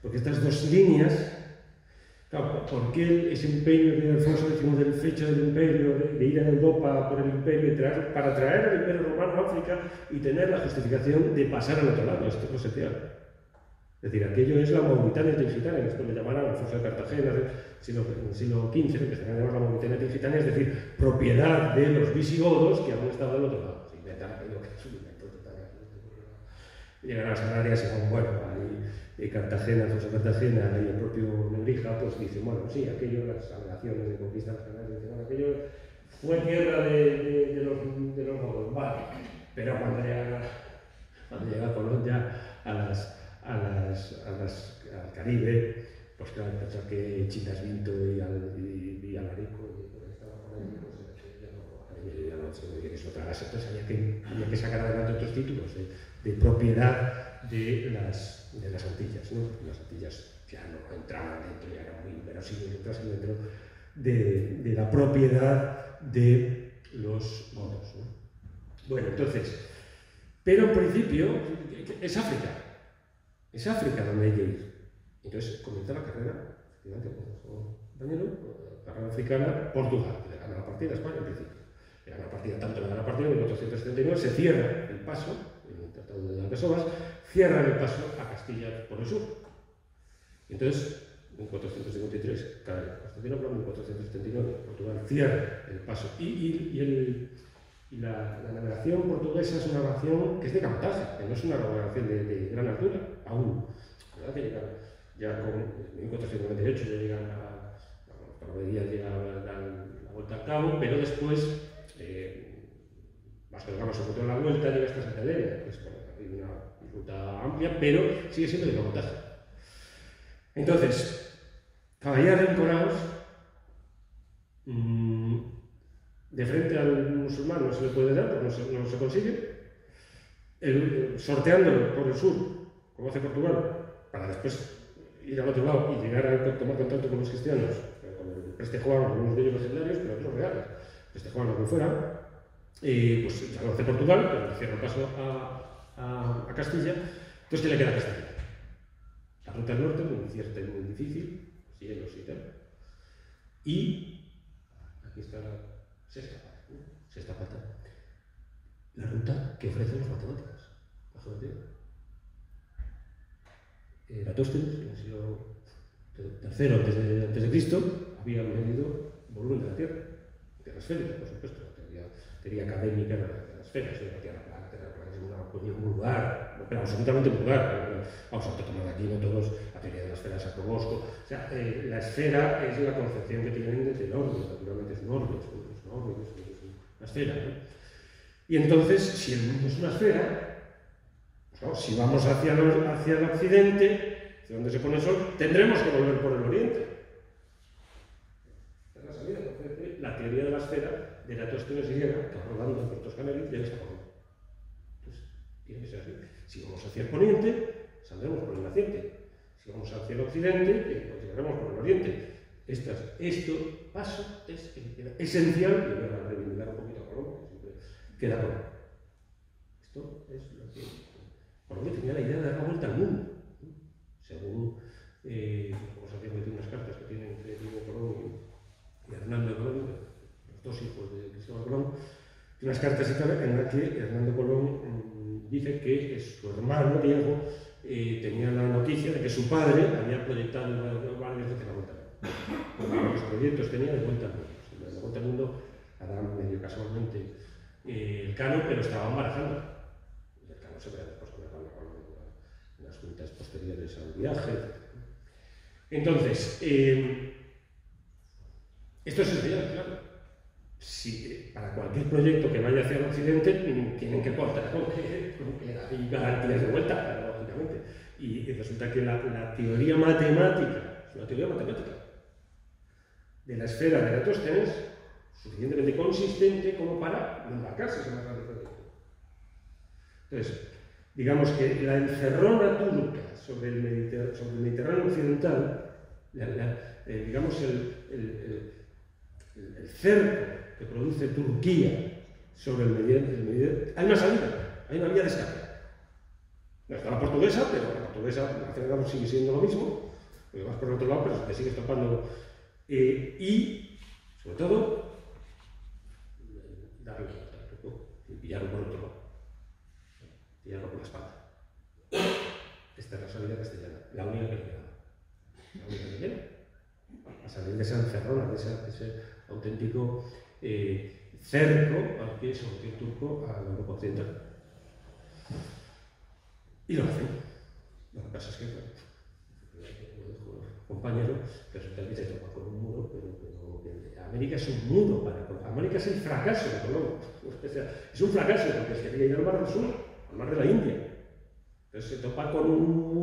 Porque estas dos líneas, claro, ¿por qué ese empeño de Alfonso X del fecho del imperio, de ir a Europa por el imperio, para traer al imperio romano a África y tener la justificación de pasar al otro lado? Esto no se pierde. Es decir, aquello es la Mauritania Tingitana, después le llamarán Alfonso de Cartagena, en el siglo XV, empezaron a llamar la Mauritania Tingitana, es decir, propiedad de los visigodos que habían estado del otro lado. Se inventan aquello que es un invento total. Llegan a las Canarias y van, bueno, ahí Cartagena, Alfonso de Cartagena, y el propio Nebrija, pues dicen, bueno, sí, aquello, las alegaciones de conquista de las Canarias, dicen, bueno, aquello fue tierra de los godos, vale, pero cuando llega Colón ya al Caribe, pues claro, pensar que Chinas Vinto y Alarico estaba por ahí, pues ya no se me que eso tragase. Entonces había que sacar adelante otros títulos de propiedad de las Antillas, ¿no? Las Antillas ya no entraban dentro, ya eran muy inverosímiles dentro de la propiedad de los godos, ¿no? Bueno, entonces, pero en principio es África. Es África donde hay que ir. Entonces comienza la carrera, efectivamente, como compañero, la carrera africana, Portugal, que le gana la partida a España en principio. Le gana la partida, tanto le gana la partida en 1479, se cierra el paso, en el Tratado de Algesovas, cierra el paso a Castilla por el sur. Entonces, en 1453 cae Constantinopla, en 1479 Portugal cierra el paso. Y la navegación portuguesa es una navegación que es de cabotaje, que no es una navegación de gran altura, aún. La verdad que llegan ya con 1498 ya llegan a Norvegia, llega la vuelta al cabo, pero después Vasco da Gama sobre todo la vuelta llega hasta Santa Helena, que es una ruta amplia, pero sigue siendo de cabotaje. Entonces, caballeros rinconados, de frente al musulmán no se le puede dar, porque no se consigue, sorteándolo por el sur, como hace Portugal, para después ir al otro lado y llegar a tomar contacto con los cristianos, con el prestejuano, algunos de ellos legendarios, pero otros reales, prestejuano lo que fuera, pues ya lo hace Portugal, pero le cierra el paso a Castilla. Entonces, ¿qué le queda a Castilla? La ruta del norte, muy incierta y muy difícil, cielos y tal. Y aquí está la sexta pata. La ruta que ofrecen las matemáticas. Eratóstenes, en el siglo III antes de Cristo, había medido el volumen de la Tierra, Tierra esférica, por supuesto, la teoría académica de la esfera, eso de la Tierra plana es una cuestión vulgar, pero absolutamente vulgar. Vamos a tomar aquí, no todos, la teoría de la esfera de Sacrobosco. O sea, la esfera es la concepción que tienen del orbe, naturalmente es un orbe, es una esfera, ¿no? Y entonces, si el mundo es una esfera, pues claro, si vamos hacia el occidente, hacia donde se pone el sol, tendremos que volver por el oriente. Esa es la salida. Entonces, la teoría de la esfera de Eratóstenes griega, que va rodando en Puerto Canarios, ya está por. Entonces, tiene que ser así. Si vamos hacia el poniente, saldremos por el naciente. Si vamos hacia el occidente, pues llegaremos por el oriente. Esto paso es esencial, y voy a reivindicar un poquito a Colón, que siempre queda con. Esto es lo que Colón tenía la idea de dar la vuelta al mundo. Según vamos a decir unas cartas que tienen entre Diego Colón y Hernando Colón, los dos hijos de Cristóbal Colón, unas cartas en las que Hernando Colón dice que su hermano Diego tenía la noticia de que su padre había proyectado varias veces la vuelta al mundo. Los proyectos tenía de vuelta al mundo. La vuelta al mundo hará medio casualmente el Cano, pero estaba embarazando. Y el Cano se verá después con las juntas posteriores al viaje. Entonces, esto es esencial, claro. Si, para cualquier proyecto que vaya hacia el occidente, tienen que contar con que hay garantías de vuelta, lógicamente. Y resulta que la teoría matemática, es una teoría matemática, de la esfera de Eratóstenes, suficientemente consistente como para embarcarse en ese más grande proyecto. Entonces, digamos que la encerrona turca sobre el Mediterráneo occidental, digamos el cerco que produce Turquía sobre el Mediterráneo, hay una salida, hay una vía de escape. No está la portuguesa, pero la portuguesa sigue siendo lo mismo, porque vas por el otro lado, pero te sigues topando. Y, sobre todo, darle la vuelta y pillarlo por otro lado, pillarlo por la espalda. Esta es la salida castellana, la única que queda. La única que queda. A salir de esa encerrona, de ese auténtico cerco al que sometió el turco a la Europa occidental. Y lo hacen. Lo que pasa es que, bueno, lo dijo el compañero, que resulta que se topa con un muro, pero América es un muro para Colón. América es el fracaso de Colón. O sea, es un fracaso porque se quería ir al Mar del Sur, al Mar de la India. Entonces se topa con un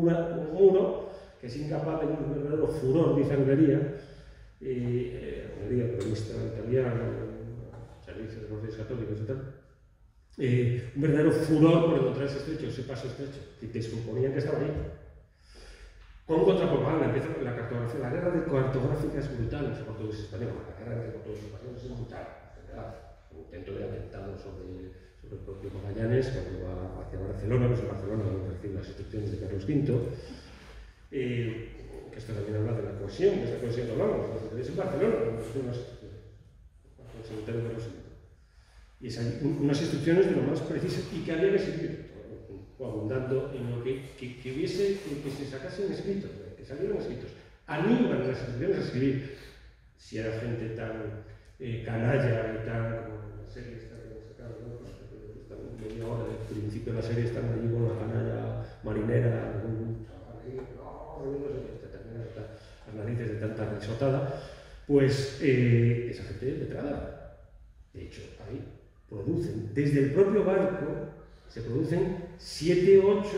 muro que es incapaz de un verdadero furor de sangrería, periodista italiano, servicio de los reyes católicos y tal, un verdadero furor por encontrar ese estrecho, ese paso estrecho, y te suponían que estaba ahí. Con contrapropaganda empieza la cartografía, la guerra de cartográficas es brutal entre portugués y español, la guerra de portugués y español es brutal, en verdad. Un intento de atentado sobre el propio Magallanes, cuando va hacia Barcelona, pues en Barcelona donde recibe las instrucciones de Carlos V, que esto también habla de la cohesión, de esa cohesión que hablamos, los intereses en Barcelona, el secretario de Carlos V. Y es unas instrucciones de lo más precisas y que había que seguir, abundando en lo que se sacasen escritos, que salieran escritos. Animan las instrucciones a escribir. Si era gente tan canalla y tan, como en la serie esta que sacaron, ¿no? Están media hora del principio de la serie, están allí con la canalla marinera, las narices de tanta risotada, pues esa gente letrada. De hecho, ahí producen, desde el propio barco, se producen 7 o 8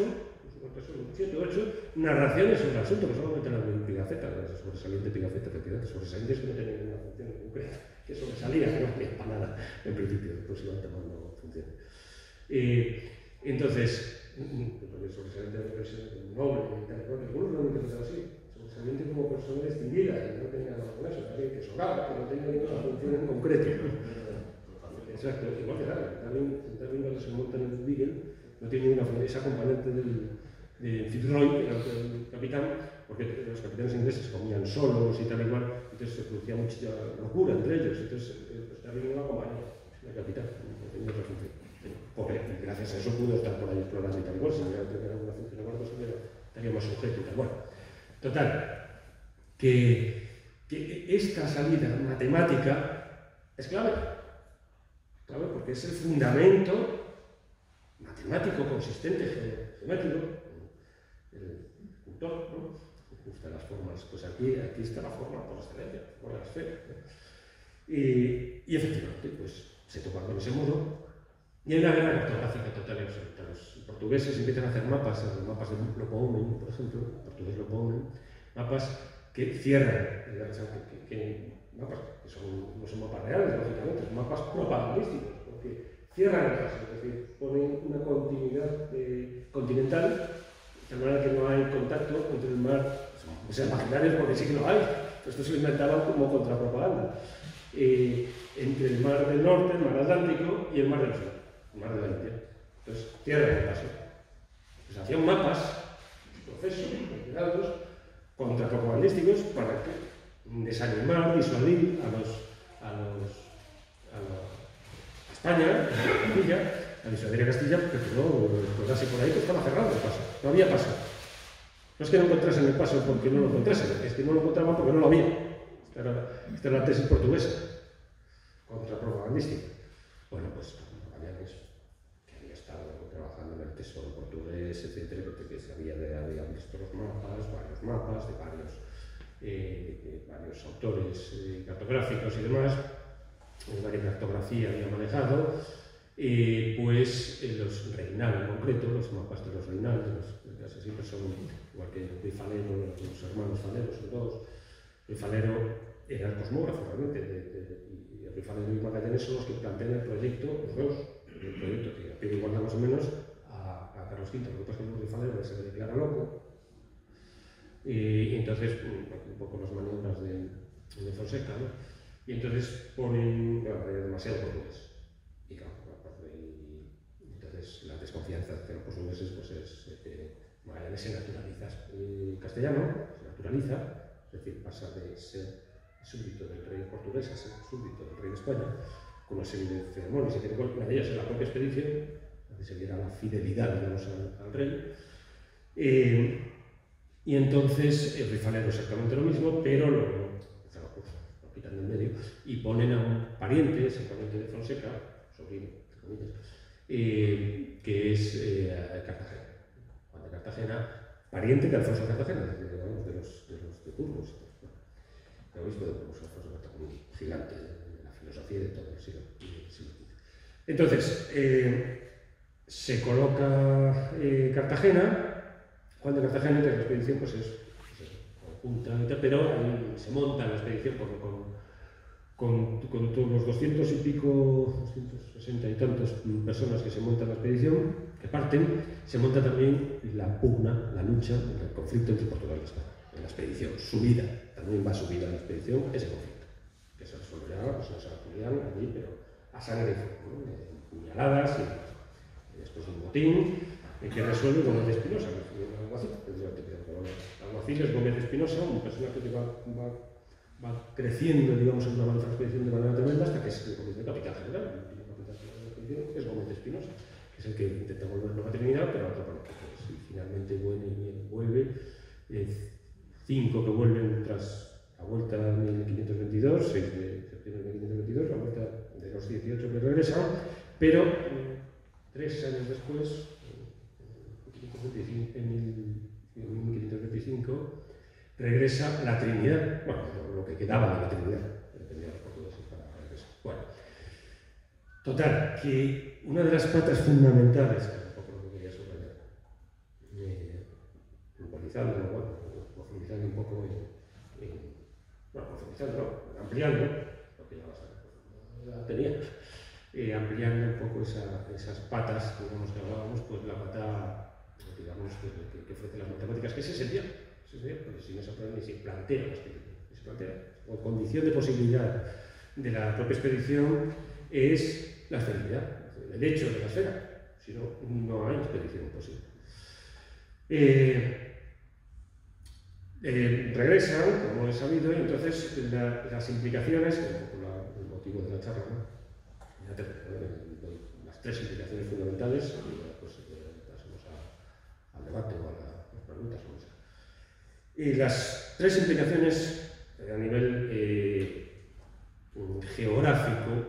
narraciones sobre el asunto, que solamente las de Pigafetta, las sobresalientes Pigafetta, sobresalientes que no tenían ninguna función concreta, que sobresalía, que no hacía para nada en principio, después iban tomando funciones. Entonces, sobresaliente de represión noble y tal, algunos lo han interpretado así, sobresaliente como persona distinguida, y no tenía nada con eso, alguien que sobraba, que no tenía ninguna función en concreto. Exacto, igual que Darwin cuando se monta en el Beagle, no tiene ninguna función, es acompañante de Fitzroy, el capitán, porque los capitanes ingleses comían solos y tal y cual, entonces se producía mucha locura entre ellos, entonces Darwin no acompañó, el capitán, no tenía otra función. Porque gracias a eso pudo estar por ahí explorando y tal y cual, si hubiera tenido alguna función en barco, se hubiera estaríamos sujetos y tal. Bueno, total, que esta salida matemática es clave, porque es el fundamento matemático consistente, geométrico, el punto, ¿no? Gustan las formas, pues aquí está la forma por excelencia, por la esfera, ¿no? Y efectivamente, pues se topa con ese modo, y hay una guerra cartográfica total y absoluta. Los portugueses empiezan a hacer mapas, los mapas de Lopoumen, por ejemplo, el portugués Lopoumen, mapas que cierran, mapas que no son mapas reales, lógicamente, son mapas propagandísticos, porque cierran el caso, es decir, ponen una continuidad continental, de manera que no hay contacto entre el mar, o sea, imaginarios porque sí que lo hay, esto se lo inventaban como contrapropaganda, entre el mar del norte, el mar Atlántico y el mar del sur, el mar de la India. Entonces, cierran el caso. Pues hacían mapas, procesos, cuidados, contrapropagandísticos para desanimar, disuadir a España, a Castilla, a disuadir a Castilla, porque no quedase por ahí, que estaba cerrado el paso, no había paso. No es que no encontrasen el paso porque no lo encontrasen, es que no lo encontraban porque no lo había. Esta era la tesis portuguesa, contrapropagandística. Bueno, pues Magallanes, que había estado trabajando en el tesoro portugués, etcétera, que había visto los mapas, varios mapas de varios autores cartográficos y demás, varias cartografía había manejado, pues los Reinal en concreto, los mapas de los Reinal, casi siempre son igual que Ruy Falero, los hermanos Falero son dos. Ruy Falero era el cosmógrafo realmente, y Ruy Falero y Magallanes son los que plantean el proyecto, los dos, el proyecto que pide igualdad más o menos a Carlos V. Lo que pasa es que Ruy Falero se le declara loco, y entonces un poco las maniobras de Fonseca, ¿no? Y entonces ponen demasiado portugués. Y claro, entonces la desconfianza de los portugueses pues es Magallanes se naturaliza castellano, se naturaliza, es decir, pasa de ser súbdito del rey portugués a ser súbdito del rey de España, con una serie de ceremonias, y una de ellas en la propia expedición, donde se viera la fidelidad, digamos, al rey. Y entonces el Ruy Falero exactamente lo mismo, pero lo quitan del medio y ponen a un pariente, exactamente de Fonseca, sobrino, que es Cartagena. Juan de Cartagena, pariente de Alfonso de Cartagena, de los de Burgos. El obispo de Burgos, Alfonso de Cartagena, un gigante de la filosofía y de todo el siglo XV. Entonces, se coloca Cartagena. Juan de Cartagena, de la expedición, pues es conjunta, pero ahí se monta la expedición con todos los 200 y pico, 260 y tantas personas que se montan la expedición, que parten, se monta también la pugna, la lucha, el conflicto entre Portugal y España. En la expedición, subida, también va subida en la expedición ese conflicto, que se resolverá, pues se Julián allí, pero a sangre y fuego, puñaladas y después un botín, que resuelve Gómez de Espinosa, el alguacil es Gómez de Espinosa, un personaje que va creciendo, digamos, en una avanzada expedición de manera tremenda hasta que se convierte en capitán general. El último capitán general de la expedición es Gómez de Espinosa, que es el que intenta volverlo a Trinidad, pero finalmente vuelve. 5 que vuelven tras la vuelta en 1522, 6 de septiembre de 1522, la vuelta de los 18 que regresan, pero 3 años después, en 1525, regresa la Trinidad, bueno, lo que quedaba de la Trinidad, dependía de los portugueses para regresar. Bueno, total, que una de las patas fundamentales, que tampoco lo quería subrayar, profundizando un poco ampliando, porque ya la tenía, ampliando un poco esas patas, digamos, que hablábamos, pues la pata, digamos, que ofrece las matemáticas, que es esencial, porque si no se aprende ni se plantea la expedición, o condición de posibilidad de la propia expedición es la esfericidad, el hecho de la esfera, si no, no hay expedición posible. Regresan, como he sabido, y entonces las implicaciones, que es un poco el motivo de la charla, ¿no? Las 3 implicaciones fundamentales, y pues pasamos al debate o a preguntas sobre eso. Y las tres implicaciones a nivel geográfico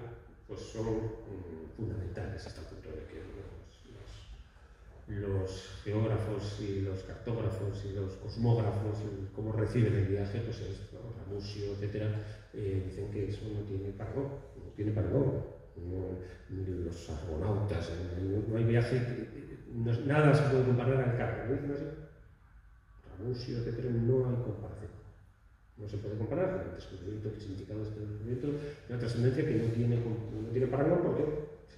pues son fundamentales hasta el punto de que los geógrafos y los cartógrafos y los cosmógrafos, cómo reciben el viaje, pues es, ¿no? Ramusio, etcétera, dicen que eso no tiene parangón, ni los argonautas, no hay viaje, nada se puede comparar al carro, ¿no? Ramusio, etcétera, no hay comparación. No se puede comparar el descubrimiento, el significado de este descubrimiento, una trascendencia que no tiene parangón porque es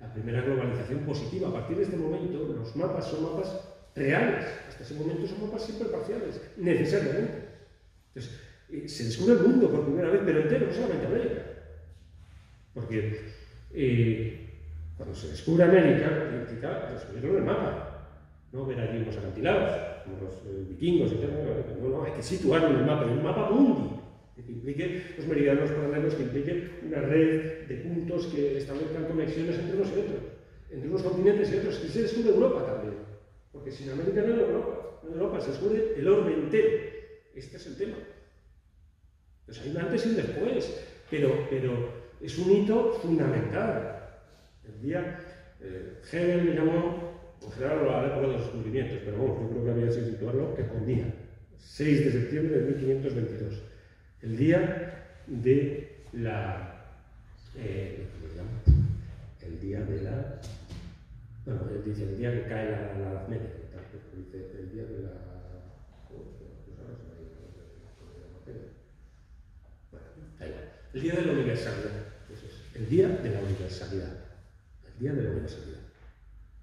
la primera globalización positiva. A partir de este momento, los mapas son mapas reales. Hasta ese momento son mapas siempre parciales, necesariamente. Entonces, se descubre el mundo por primera vez, pero entero, no solamente América. Porque cuando se descubre América, implica descubrirlo en el mapa. No ver allí unos acantilados, como los vikingos y tal. No, hay que situarlo en el mapa, en un mapa mundi. Que implique los meridianos paralelos, que implique una red de puntos que establezcan conexiones entre unos y otros, entre unos continentes y otros. Y se descubre Europa también, porque sin América no hay Europa. En Europa se descubre el orbe entero. Este es el tema. Pues hay un antes y un después, pero es un hito fundamental. El día, Hegel le llamó, en general, a la época de los descubrimientos, pero bueno, yo creo que había sido situarlo que con día, 6 de septiembre de 1522. El día de la... el día de la... Bueno, él dice el día que cae la Edad Media, dice el día de la... El día de la universalidad. El día de la universalidad. El día de la universalidad.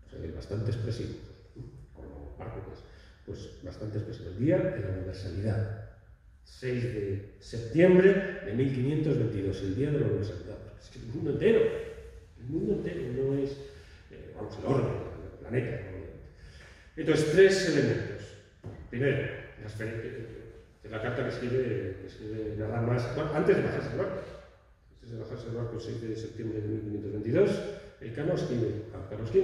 O sea, es bastante expresivo, con lo parco que es. Pues bastante expresivo. El día de la universalidad. 6 de septiembre de 1522, el día de la universalidad. Es que el mundo entero no es, vamos, el orden, el planeta. Entonces, 3 elementos. Primero, la carta que escribe nada más, bueno, antes de bajarse el barco, el 6 de septiembre de 1522, el Cano escribe a Carlos V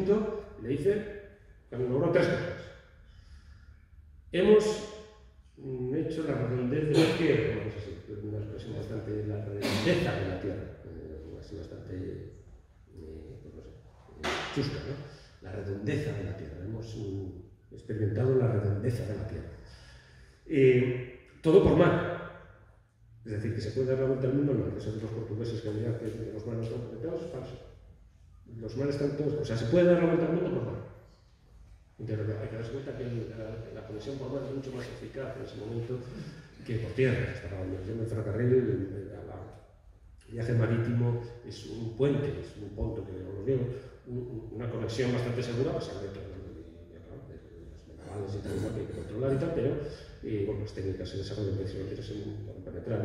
y le dice, Cano logró 3 cosas. Hemos hecho la redondez de la Tierra, vamos a decir, una expresión bastante, la redondeza de la Tierra, así bastante, pues no sé, chusca, ¿no? La redondeza de la Tierra, hemos experimentado la redondeza de la Tierra. Todo por mar, es decir, que se puede dar la vuelta al mundo en mar, que son los portugueses que dirán que los mares están conectados, es falso. Los mares están todos, o sea, se puede dar la vuelta al mundo por mar. Entonces, hay que darse cuenta que la conexión por mar es mucho más eficaz en ese momento que por tierra. Hasta la organización del ferrocarril, el viaje marítimo es un puente, es un punto que los griegos, una conexión bastante segura, a pesar de todo, los minerales y tal, que hay que controlar y tal, pero bueno, las técnicas se desarrollan para penetrar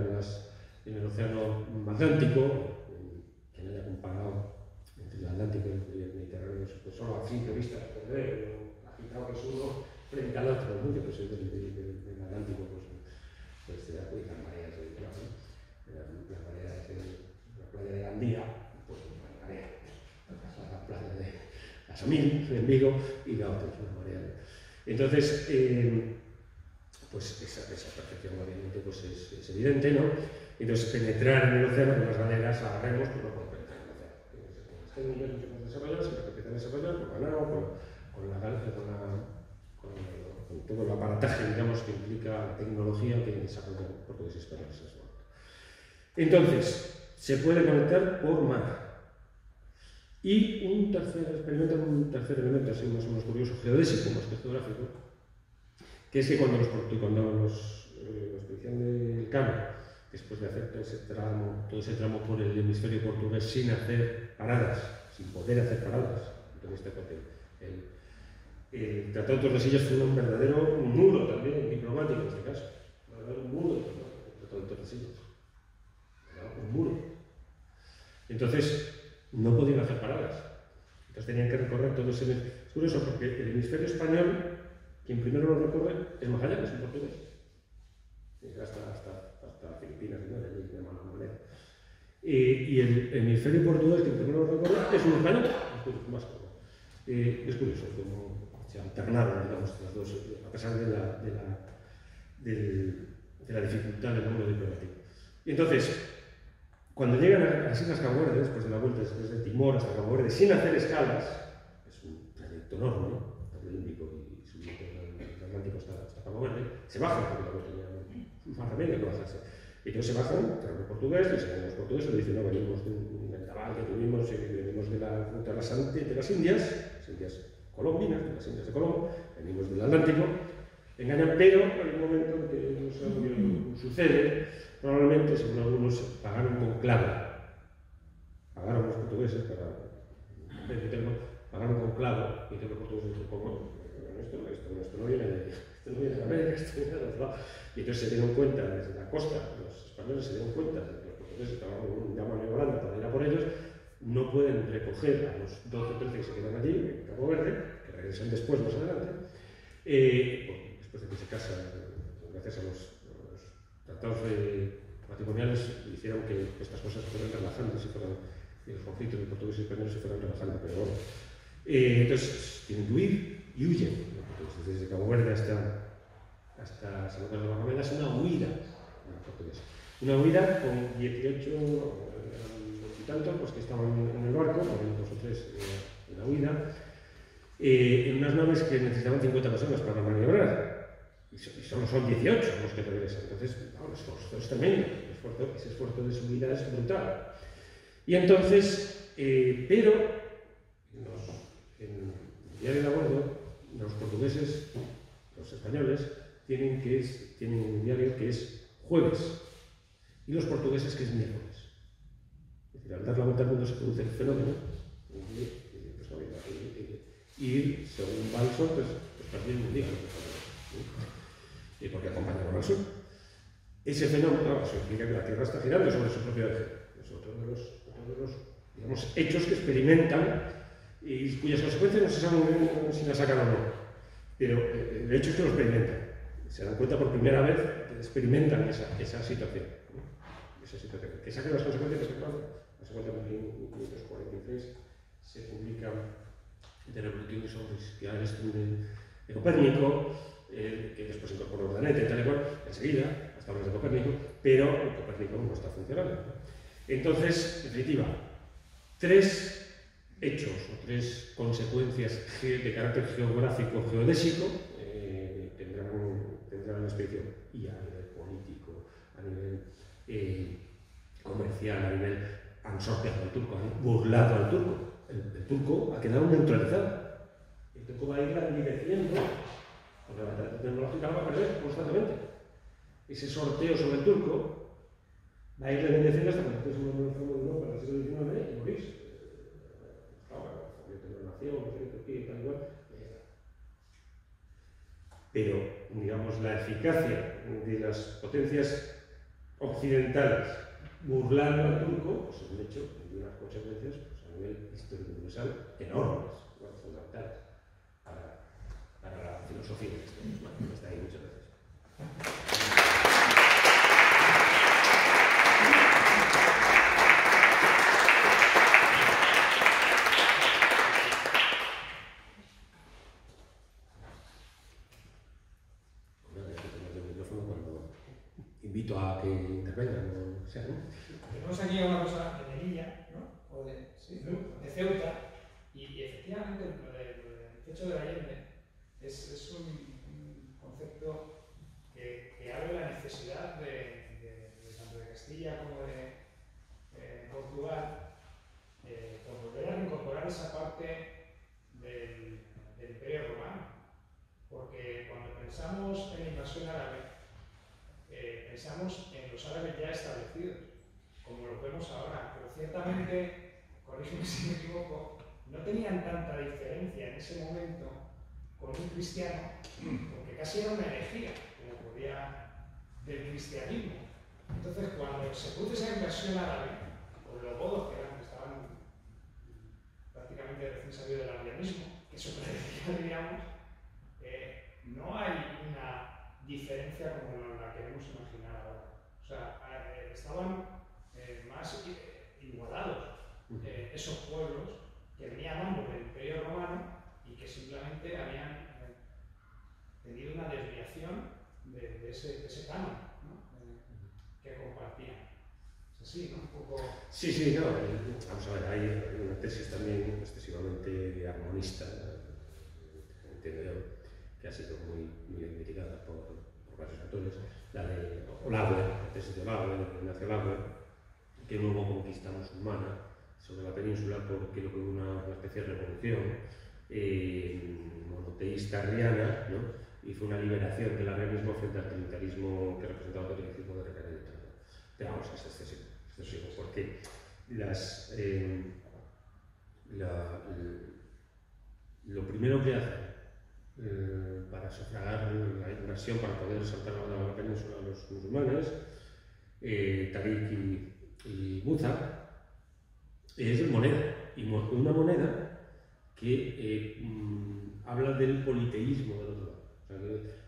en el océano Atlántico, quien haya comparado entre el Atlántico y el Mediterráneo, pues solo a simple vista se puede ver, agitado que es uno frente al otro, ¿no? Que pues del Atlántico, pues se da cuenta las mareas del plano, la marea la playa de Gandía, pues una marea, la playa de Asamil, en Vigo, y la otra es una marea. Entonces, pues esa percepción obviamente pues es evidente, ¿no? Entonces, penetrar en el océano con las galeras a remos, pues no puede penetrar en el océano. Este nivel mucho más desarrollado, se empieza a desarrollar con la nao, con todo el aparataje, digamos, que implica la tecnología que desarrollan portugueses españoles. Entonces, se puede conectar por mar. Y un tercer elemento, así más o menos curioso, geodésico más que geográfico, que es que cuando la expedición del Cano, después de hacer todo ese tramo por el hemisferio portugués sin hacer paradas, sin poder hacer paradas, entonces el Tratado de Tordesillas fue un verdadero muro también diplomático en este caso, un verdadero muro diplomático, el Tratado de Tordesillas, un muro. Entonces no podían hacer paradas, entonces tenían que recorrer todo ese hemisferio. Es curioso porque el hemisferio español, quien primero lo recorre es Magallanes, un portugués, hasta Filipinas, ¿no? De mala manera. Y el hemisferio portugués, quien primero lo recorre es un español, es curioso, como se alternaron, digamos, las dos, a pesar de la dificultad del mundo diplomático. Y entonces, cuando llegan a las Islas Cabo Verde, después de la vuelta desde Timor hasta Cabo Verde, sin hacer escalas, es un trayecto enorme, por el Índico y subiendo el Atlántico hasta Cabo Verde, se bajan, porque también tenían más remedio que bajarse. Y entonces se bajan, traen portugués, les enseñan los portugueses, le dicen, no, venimos de un vendaval que tuvimos, venimos de las Indias colombinas, de las Indias de Colón, venimos del Atlántico, engañan, pero hay un momento en que no sé lo que sucede, probablemente, según algunos, pagaron con clave. Pagaron los portugueses para pagaron con clave, y los portugueses dicen, ¿cómo? Esto no viene de América, esto viene de otro lado. Y entonces se dieron cuenta, desde la costa, los españoles se dieron cuenta de que los portugueses estaban ya maniobrando para ir a por ellos, no pueden recoger a los 12 o 13 que se quedan allí, en Cabo Verde, que regresan después, más adelante, después de que se casan, gracias a los tratados matrimoniales, hicieron que estas cosas se fueran relajando, y los conflictos de portugueses y españoles se fueran relajando, pero bueno. Entonces, tienen que huir y huyen. Desde Cabo Verde hasta San Lucas de Barrameda es una huida portuguesa. Una huida con 18 y tantos, pues que estaban en el barco, había 2 o 3 en la huida, en unas naves que necesitaban 50 personas para maniobrar. Y solo son 18 los que regresan. Entonces, el esfuerzo es tremendo. Ese esfuerzo de subida es brutal. Y entonces, pero en el diario de a bordo, los portugueses, los españoles, tienen un diario que es jueves y los portugueses que es miércoles. Es decir, al dar la vuelta al mundo se produce el fenómeno y según va el sol, pues perdiendo un día. Porque acompañaron al sur. Ese fenómeno significa que la Tierra está girando sobre su propio eje. Es otro de los digamos, hechos que experimentan y cuyas consecuencias no se saben si las sacan o no. Pero el hecho es que lo experimentan. Se dan cuenta por primera vez, experimentan esa situación. Esa situación. Que saquen las consecuencias, que claro, las consecuencias en 1543 se publica de Revoluciones sobre el estudio de Copérnico, que después incorporó el planeta y tal y cual, enseguida, hasta hablar de Copérnico, pero Copérnico no está funcionando. Entonces, en definitiva, 3 hechos o 3 consecuencias de carácter geográfico, geodésico, tendrán la expedición. Y a nivel político, a nivel comercial, a nivel han sorteado al turco, han burlado al turco. El turco ha quedado neutralizado. El turco va a ir languideciendo, porque la batalla tecnológica va a perder constantemente. Ese sorteo sobre el turco va a ir languideciendo hasta que ustedes se vuelven enfermos de Europa en el siglo XIX y morís. Pero, digamos, la eficacia de las potencias occidentales burlando al turco, pues es un hecho de unas consecuencias pues, a nivel histórico universal enormes, fundamentales para la filosofía de este mundo. Está ahí muchas veces. Invito a que intervengan, o sea, ¿no? Tenemos aquí una cosa de Melilla, ¿no? O de Ceuta, y efectivamente lo del techo de Allende es un concepto que abre la necesidad de tanto de Castilla como de Portugal por volver a reincorporar esa parte del Imperio Romano. Porque cuando pensamos en la invasión árabe, pensamos en los árabes ya establecidos, como lo vemos ahora, pero ciertamente, corrígeme si me equivoco, no tenían tanta diferencia en ese momento con un cristiano, porque casi era una herejía, como podía del cristianismo. Entonces, cuando se produce esa invasión árabe, con los godos que estaban prácticamente recién salidos del arrianismo, que eso predecía, digamos, no hay una diferencia como la queremos imaginar ahora. O sea, estaban más igualados esos pueblos que venían ambos del Imperio Romano y que simplemente habían tenido una desviación de ese canon, ¿no? Que compartían. Es así, ¿no? Un poco... Sí, sí, no, vamos a ver, hay una tesis también excesivamente armonista, entiendo yo, que ha sido muy bien criticada por varios autores, la de Olave, la tesis de Olave, de Ignacio Olave, que no hubo conquista musulmana sobre la península porque lo que hubo una especie de revolución monoteísta arriana, ¿no? Y fue una liberación del arrianismo frente al trinitarismo que representaba el catolicismo de Recaredita. Pero vamos, es excesivo, porque lo primero que hacen para sufragar la invasión, para poder saltar a la península a los musulmanes, Tariq y Buza, es moneda, y una moneda que habla del politeísmo del otro lado. O sea,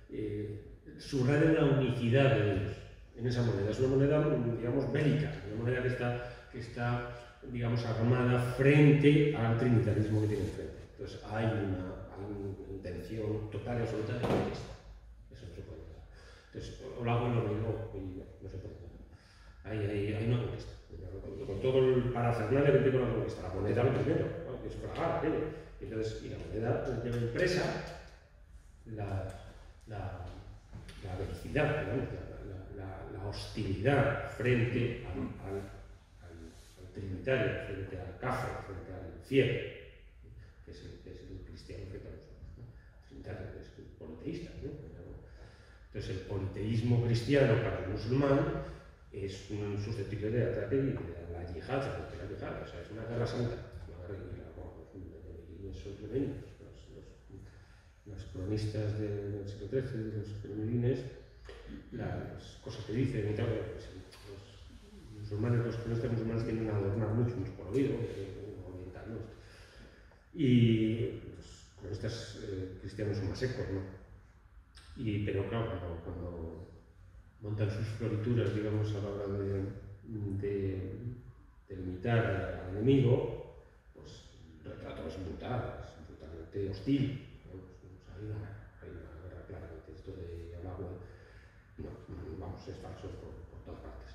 que subraya la unicidad de Dios en esa moneda. Es una moneda, digamos, bélica, una moneda que está digamos, armada frente al trinitarismo que tiene enfrente. Entonces hay una intención total y absoluta de conquista. Eso no se puede negar. Entonces, Olave lo negó y no se puede negar. Hay una conquista. Con todo el parafernalia que tiene la conquista. La moneda lo primero, ¿no? Que es fragar aquello. Entonces, y la moneda lleva impresa la velocidad, digamos, la hostilidad frente al trinitario, frente al kafir, frente al infiel, que es el cristiano frente a nosotros, ¿no? El trinitario es el politeísta, ¿no? Entonces el politeísmo cristiano para el musulmán es un susceptible de ataque y de la yihad, o sea, es una guerra santa, una guerra y son tremendos. Los cronistas del siglo XIII, los cremlines, las cosas que dicen y tal, pues, los cronistas musulmanes tienden a adornar mucho por oído, oriental, ¿no? Y los cronistas cristianos son más secos, ¿no? Pero claro, cuando montan sus florituras, digamos, a la hora de limitar al enemigo, pues retratos brutalmente hostil. Hay una guerra claramente. Esto de Olave, vamos, es falso por todas partes.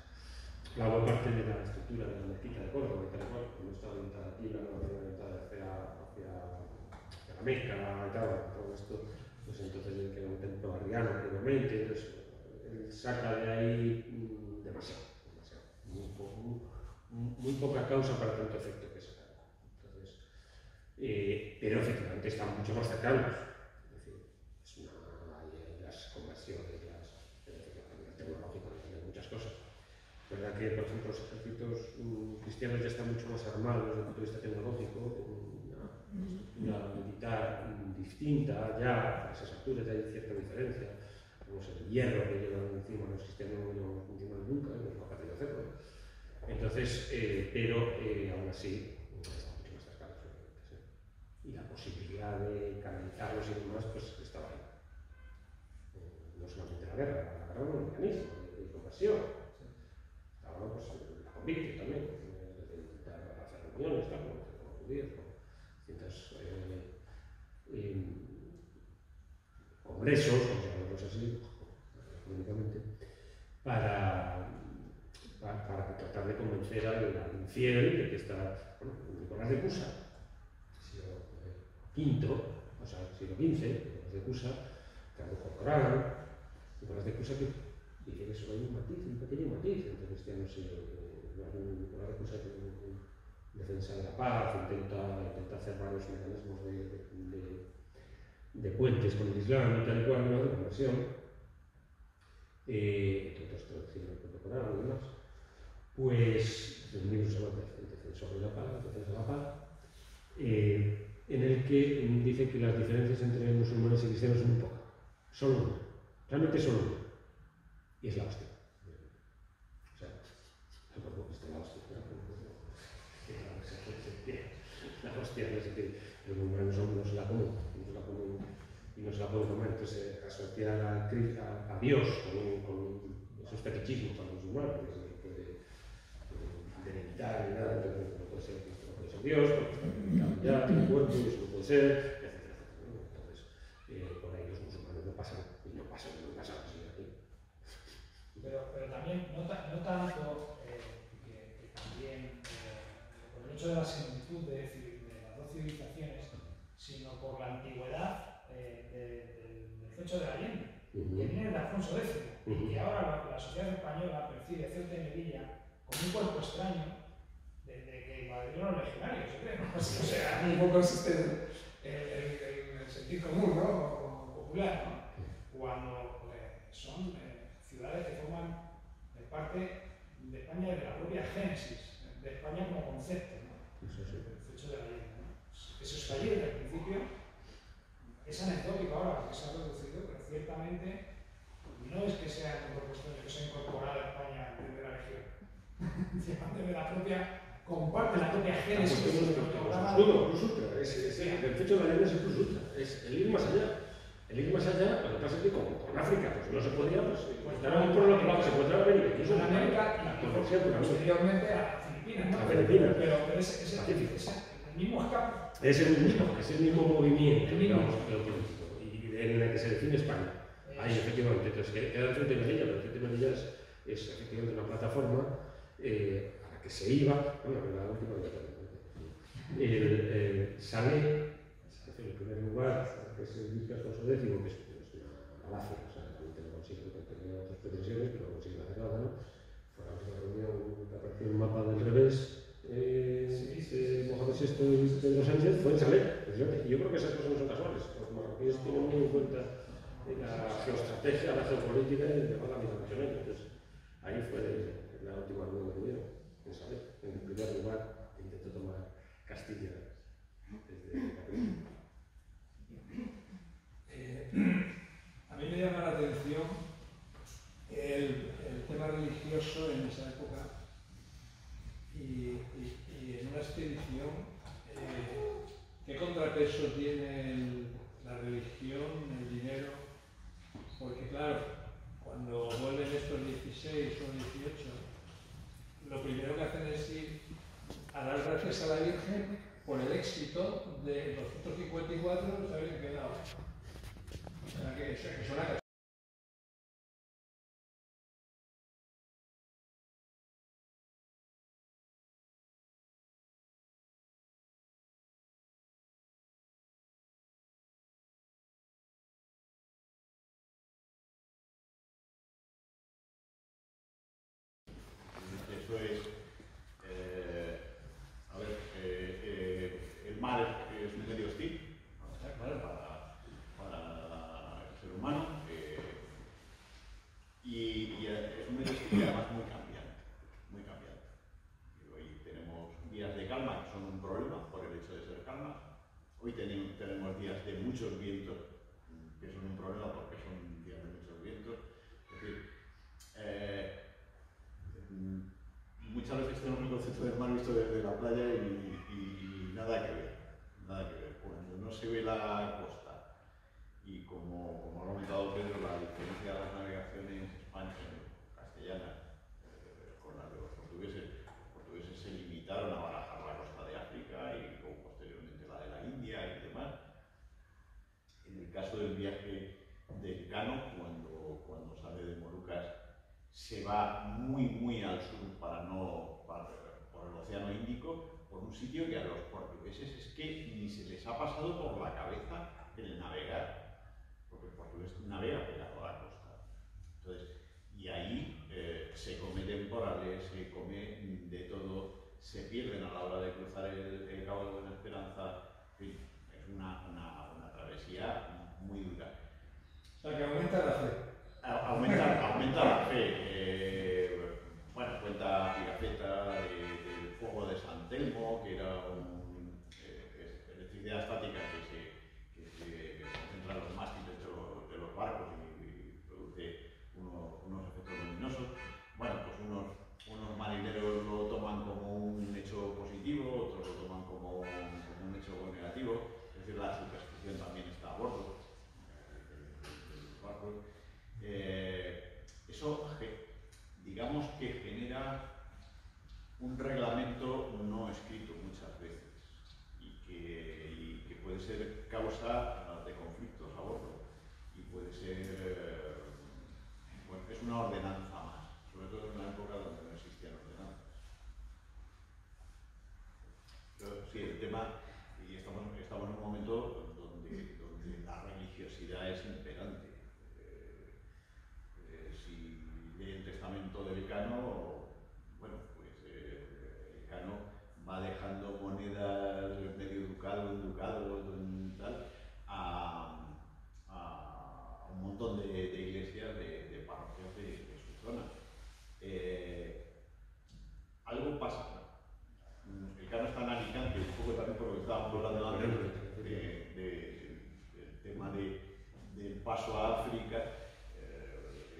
Olave parte de la estructura de la mezquita de Córdoba, y tal cual, no está orientada aquí, no está orientada hacia la Meca y tal, todo esto, pues entonces él queda un templo arriano previamente, entonces él saca de ahí demasiado. Muy poca causa para tanto efecto que saca. Entonces, pero efectivamente están mucho más cercanos. Las conversiones, el tecnológico, hay muchas cosas. Es verdad que, por ejemplo, los ejércitos cristianos ya están mucho más armados desde el punto de vista tecnológico, una militar distinta, ya a esas alturas ya hay cierta diferencia. El hierro que llevan encima los cristianos no funciona nunca, no es capaz de hacerlo. Entonces, pero aún así, está mucho más cercano. Y la posibilidad de canalizarlos y demás, pues estaba ahí. No solamente la guerra era un mecanismo de conversión. Estaba pues, la convicción también, de intentar hacer reuniones con los judíos, con distintos congresos, vamos a llamarlos así, económicamente, para tratar de convencer al infiel de que está, bueno, Nicolás de Cusa, siglo V, o sea, siglo XV, Nicolás de Cusa, tradujo el Corán. Nicolás de Cusa que dice que solo hay un matiz, un pequeño matiz entre cristianos y Nicolás de Cusa que en defensa de la paz intenta hacer varios mecanismos de puentes con el Islam y tal y cual, ¿no? De conversión, entre otras traducciones del Corán y demás. Pues el libro se llama El defensor de la paz, el defensor de la paz, en el que dice que las diferencias entre musulmanes y cristianos son muy pocas, solo una, realmente solo una, y es la hostia. O sea, tampoco es la hostia, la hostia no sé qué, los musulmanes no se la comen, y no se la pueden comer, entonces asociar a Dios con esos fetichismos para los musulmanes, de evitar ni nada, entonces no puede ser Dios, porque está ya tiene cuerpo y eso no puede ser, etc. también, no tanto que también por el hecho de la similitud de las dos civilizaciones, sino por la antigüedad del fecho de Allende, que viene de Alfonso X, y que ahora la sociedad española percibe Ceuta y Melilla como un cuerpo extraño de que invadieron los legionarios, yo creo, ¿no? O sea, un poco existe el sentido común, ¿no? Popular, ¿no? Cuando son ciudades que forman parte de España y de la propia génesis de España como concepto, ¿no? El fecho de la leyenda, ¿no? Eso está allí desde el principio, es anecdótico ahora porque se ha reducido, pero ciertamente no es que sea un propuesto que se ha incorporado a España desde la región, desde la propia, comparte la propia génesis. El fecho de la leyenda es el plus ultra, es el ir más allá. El ir más allá, lo que pasa es que con África pues no se podía, pues encontraron por lo que se encontraba en América, incluso en América y posteriormente a Filipinas, ¿no? Pero es el mismo escape. Es el mismo movimiento, digamos, geopolítico, y en el que se define España. Ahí, efectivamente, entonces queda el Ceuta y Melilla, pero el Ceuta y Melilla es efectivamente una plataforma a la que se iba, bueno, la última sale en el primer lugar, que es el Duque Alfonso X, que es una falacia, o sea, realmente no consigue tener otras pretensiones, pero no consigue hacer nada, ¿no? Fue la última reunión que apareció en un mapa del revés, Mohamed VI y Pedro Sánchez, fue en Salé, precisamente. Y yo creo que esas cosas no son casuales. Los marroquíes tienen muy en cuenta la geoestrategia, la geopolítica y el tema de la migración. Entonces, ahí fue la última reunión que tuvieron, en Salé. En el primer lugar, intentó tomar Castilla desde Cataluña. A mí me llama la atención el tema religioso en esa época y en una expedición, ¿qué contrapeso tiene la religión, el dinero? Porque claro, cuando vuelven estos 16 o 18, lo primero que hacen es ir a dar gracias a la Virgen por el éxito de 254 se habían quedado. O sea, que suena. Eso es, el mar es un medio hostil para el ser humano y es un medio hostil y además muy cambiante, muy cambiante. Y hoy tenemos días de calma que son un problema por el hecho de ser calmas. Hoy tenemos días de muchos vientos que son un problema porque son días de muchos vientos. Es decir, muchas veces tenemos el concepto del mar visto desde la playa y nada que ver, nada que ver. Cuando no se ve la costa y como ha comentado Pedro, la diferencia de las navegaciones castellanas con las de los portugueses se limitaron a barajar la costa de África y luego posteriormente la de la India y demás. En el caso del viaje del Cano, cuando sale de Molucas, se va muy al sur por el Océano Índico, por un sitio que a los portugueses es que ni se les ha pasado por la cabeza el navegar, porque el portugués navega pegado a la costa. Entonces, y ahí se come temporales, se come de todo, se pierden a la hora de cruzar el Cabo de Buena Esperanza. En fin, es una travesía muy dura. O sea, que aumenta la fe. Aumenta la fe. Bueno, cuenta Pigafetta del fuego de San Telmo, que era electricidad estática que se concentra en los mástiles de los barcos y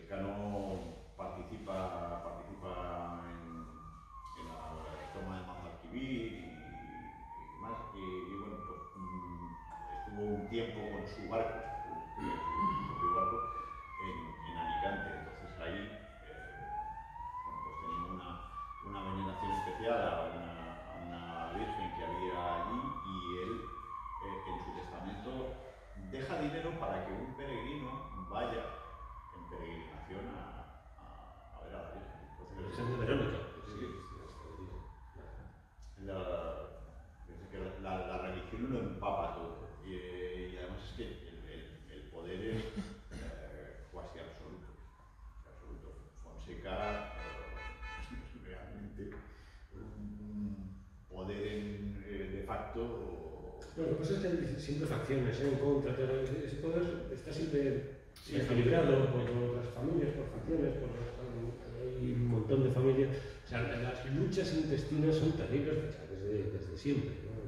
decano participa en la toma de Mazalquivir y más, y bueno, pues estuvo un tiempo con su barco, en Alicante. Entonces ahí bueno, pues tenía una veneración especial a una virgen que había allí, y él en su testamento deja dinero para que un peregrino vaya en peregrinación a ver a la Virgen. Entonces, de Verónica. La religión lo empapa todo, y además es que el poder es cuasi absoluto. Fonseca es realmente un poder de facto. Lo que pasa es que hay siempre facciones en contra, pero ese poder está siempre equilibrado por las familias, por facciones, hay un montón de familias. O sea, las luchas intestinas son terribles desde siempre, ¿no?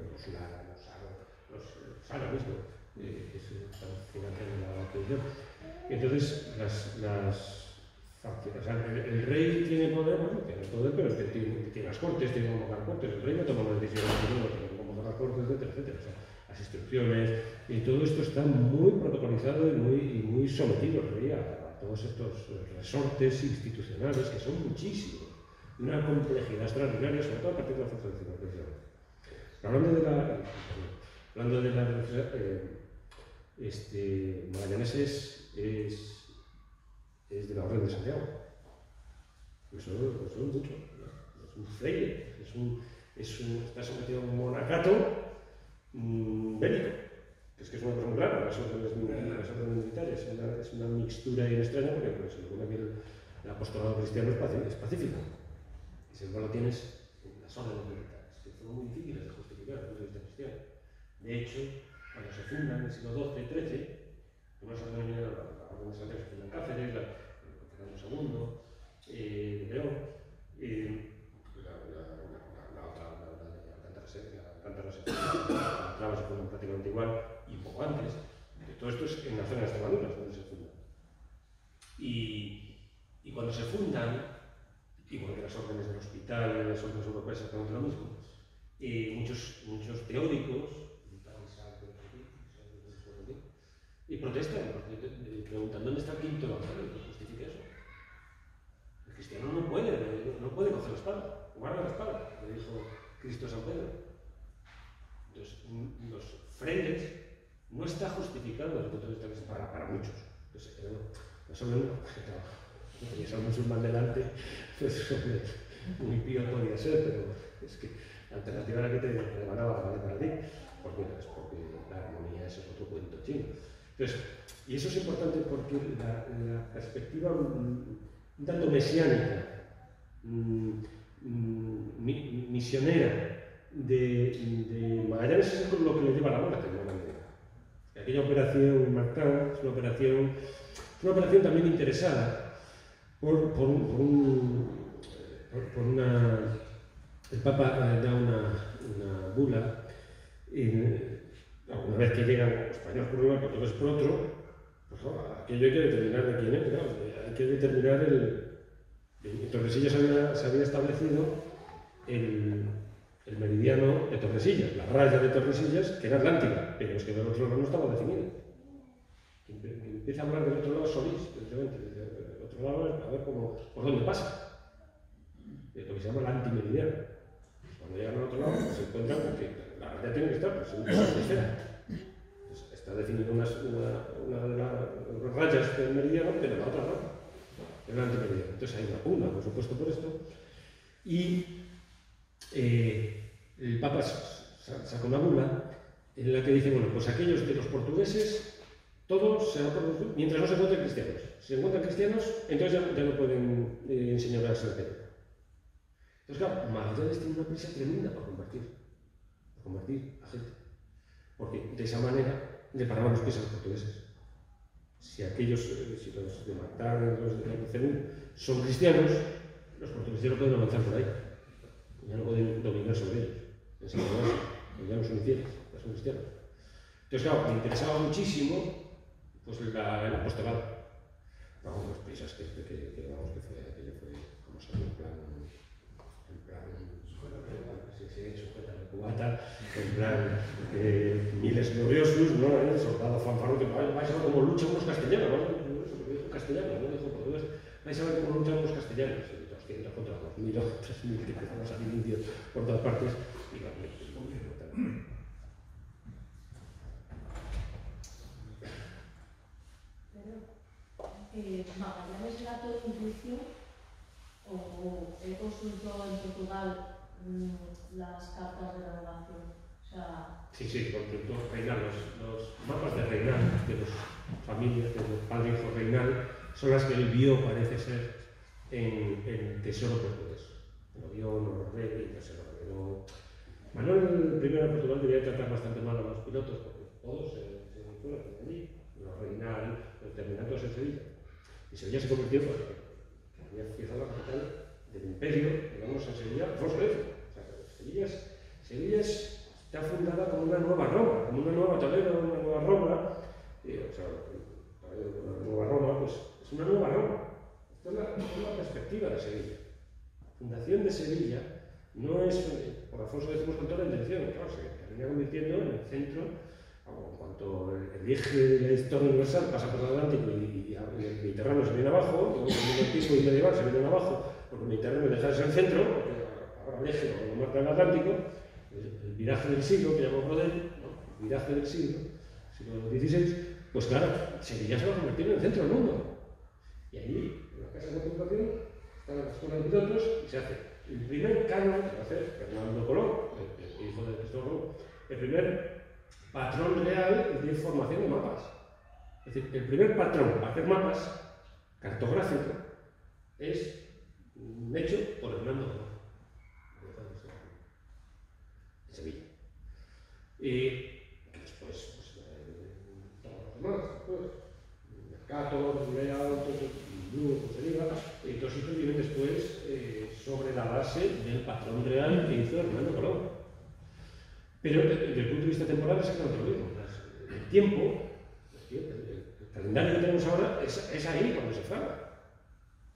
Los Sara mismo, que están financiando la televisión. Entonces, las facciones, o sea, el rey tiene poder, bueno, tiene poder, pero tiene las cortes, tiene que convocar cortes. El rey no toma las decisiones, tiene que convocar las cortes, etcétera. O sea, las instrucciones, y todo esto está muy protocolizado y muy sometido el rey a todos estos resortes institucionales, que son muchísimos, una complejidad extraordinaria, sobre todo a partir de la fuerza del XIX. Hablando de la Magallanes es de la Orden de Santiago. Eso es mucho, ¿no? Es un fraile, está sometido a un monacato bélico, que es una cosa muy rara, las órdenes militares, es una mixtura bien extraña, porque se supone que el apostolado cristiano es pacífico, y sin embargo tienes las órdenes militares, que son muy difíciles de justificar desde el punto de vista cristiano. De hecho, cuando se fundan en el siglo XII y XIII, unas órdenes militares, la orden de Santiago se funda en Cáceres, el Fernando II, León, la Traba se fundan prácticamente igual, y un poco antes. Todo esto es en la zona de Extremadura, donde se fundan. Y cuando se fundan, igual que las órdenes del hospital, las órdenes europeas exactamente lo mismo, muchos teóricos y protestan, preguntan ¿dónde está el quinto evangelio que justifica eso? El cristiano no puede coger la espada, guarda la espada, le dijo Cristo a San Pedro. Entonces, los frailes no está justificado desde el punto de vista cristiano para muchos. Entonces, no solo uno, tenías al musulmán delante, pues muy pío podía ser, pero es que la alternativa era que te regalaba la para ti, porque la armonía es otro cuento chino. Entonces, y eso es importante porque la perspectiva un tanto mesiánica, misionera de Magallanes es lo que le lleva a la muerte, ¿no? Aquella operación Martán es una operación también interesada por el Papa da una bula, una vez que llegan los españoles por un lado, portugueses por otro, pues aquello hay que determinar de quién es, ¿no? Hay que determinar en Tordesillas se había establecido el meridiano de Tordesillas, la raya de Tordesillas, que era Atlántica, pero es que del otro lado no estaba definido. Quien empieza a hablar del otro lado es Solís, precisamente, del otro lado a ver por dónde pasa. Lo que se llama el antimeridiano. Cuando llegan al otro lado se encuentran que la raya tiene que estar, pues en una esfera. Está definida una de las rayas del meridiano, pero la otra no, el antimeridiano. Entonces hay una pugna, por supuesto, por esto. Y el Papa saca una bula en la que dice, bueno, pues aquellos de los portugueses, todos se van por mientras no se encuentren cristianos. Si se encuentran cristianos, entonces ya no pueden enseñorearse el Pedro. Entonces, claro, Magallanes tiene una prisa tremenda por convertir a gente. Porque de esa manera le paraban los pies a los portugueses. Si los de Martán, los de Cerún son cristianos, los portugueses no pueden avanzar por ahí. Ya no pueden dominar sobre ellos. Ya no son infieles, ya son cristianos. Entonces, claro, me interesaba muchísimo pues, el apostolado. Vamos, las prisas que vamos, que fue, aquello fue, como salió en plan, sujeta de cubata, en plan, miles gloriosos, ¿no? El soldado fanfarrón, que vais a ver cómo luchan los castellanos, ¿no? Porque dijo castellano, no dijo portugués, vais a ver cómo luchan los castellanos, 200 contra 2000 o 3000 que empezaron a salir indios por todas partes, y bueno, ¿Magallanes era todo intuición o he consultado en Portugal las cartas de navegación? O sea... Sí, consultó Reinal, los mapas de Reinal, de las familias, de los padre hijo Reinal, son las que él vio, parece ser, en el tesoro portugués. Lo vio, no lo ve y no se lo ve. Manuel I de Portugal debía tratar bastante mal a los pilotos, porque todos se fueron de allí. Los Reinal, los terminatos en Sevilla. Y Sevilla se convirtió, porque había fijado la capital del imperio, digamos, en Sevilla, Alfonso X. O sea, Sevilla está fundada como una nueva Roma, como una nueva Toledo, una nueva Roma. O sea, una nueva Roma, pues es una nueva Roma. Esta es la perspectiva de Sevilla. La fundación de Sevilla no es, por Alfonso X con toda la intención, claro, se termina convirtiendo en el centro. En cuanto el eje de la historia universal pasa por el Atlántico y el Mediterráneo se viene abajo, y el tiempo medieval se viene abajo, porque el Mediterráneo deja de ser el centro, porque ahora el eje lo marca el Atlántico, el viraje del siglo, que llamamos Brodel, ¿no? El viraje del siglo XVI, pues claro, Sevilla se va a convertir en el centro del mundo. Y allí, en la casa de contemplación, está la escuela de pilotos y se hace el primer canon que va a hacer Fernando Colón, el hijo de Cristóbal Colón, el primer patrón real de formación de mapas. Es decir, el primer patrón para hacer mapas cartográfico es hecho por Hernando Colón, en Sevilla. Y después, pues, todos los demás, después, Mercator, Leal, Blue, como se diga, y todos estos vienen después sobre la base del patrón real que hizo Hernando Colón. Pero desde el punto de vista temporal es exactamente lo mismo. El tiempo, el calendario que tenemos ahora es ahí cuando se fraga.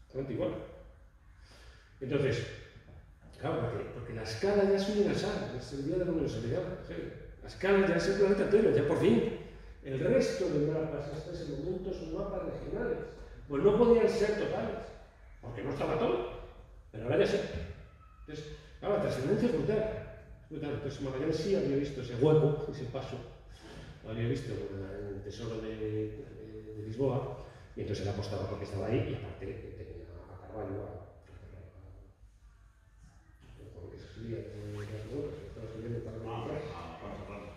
Exactamente igual. Entonces, claro, porque la escala ya es universal, es el día de la universalidad. La escala ya es el planeta entero, ya por fin. El resto de mapas hasta ese momento son mapas regionales. Pues no podían ser totales, porque no estaba todo. Pero ahora ya sé. Entonces, claro, la trascendencia es brutal. Entonces Magallanes sí había visto ese hueco, ese paso, lo había visto en el tesoro de Lisboa, y entonces él apostaba porque estaba ahí, y aparte tenía a Carvalho,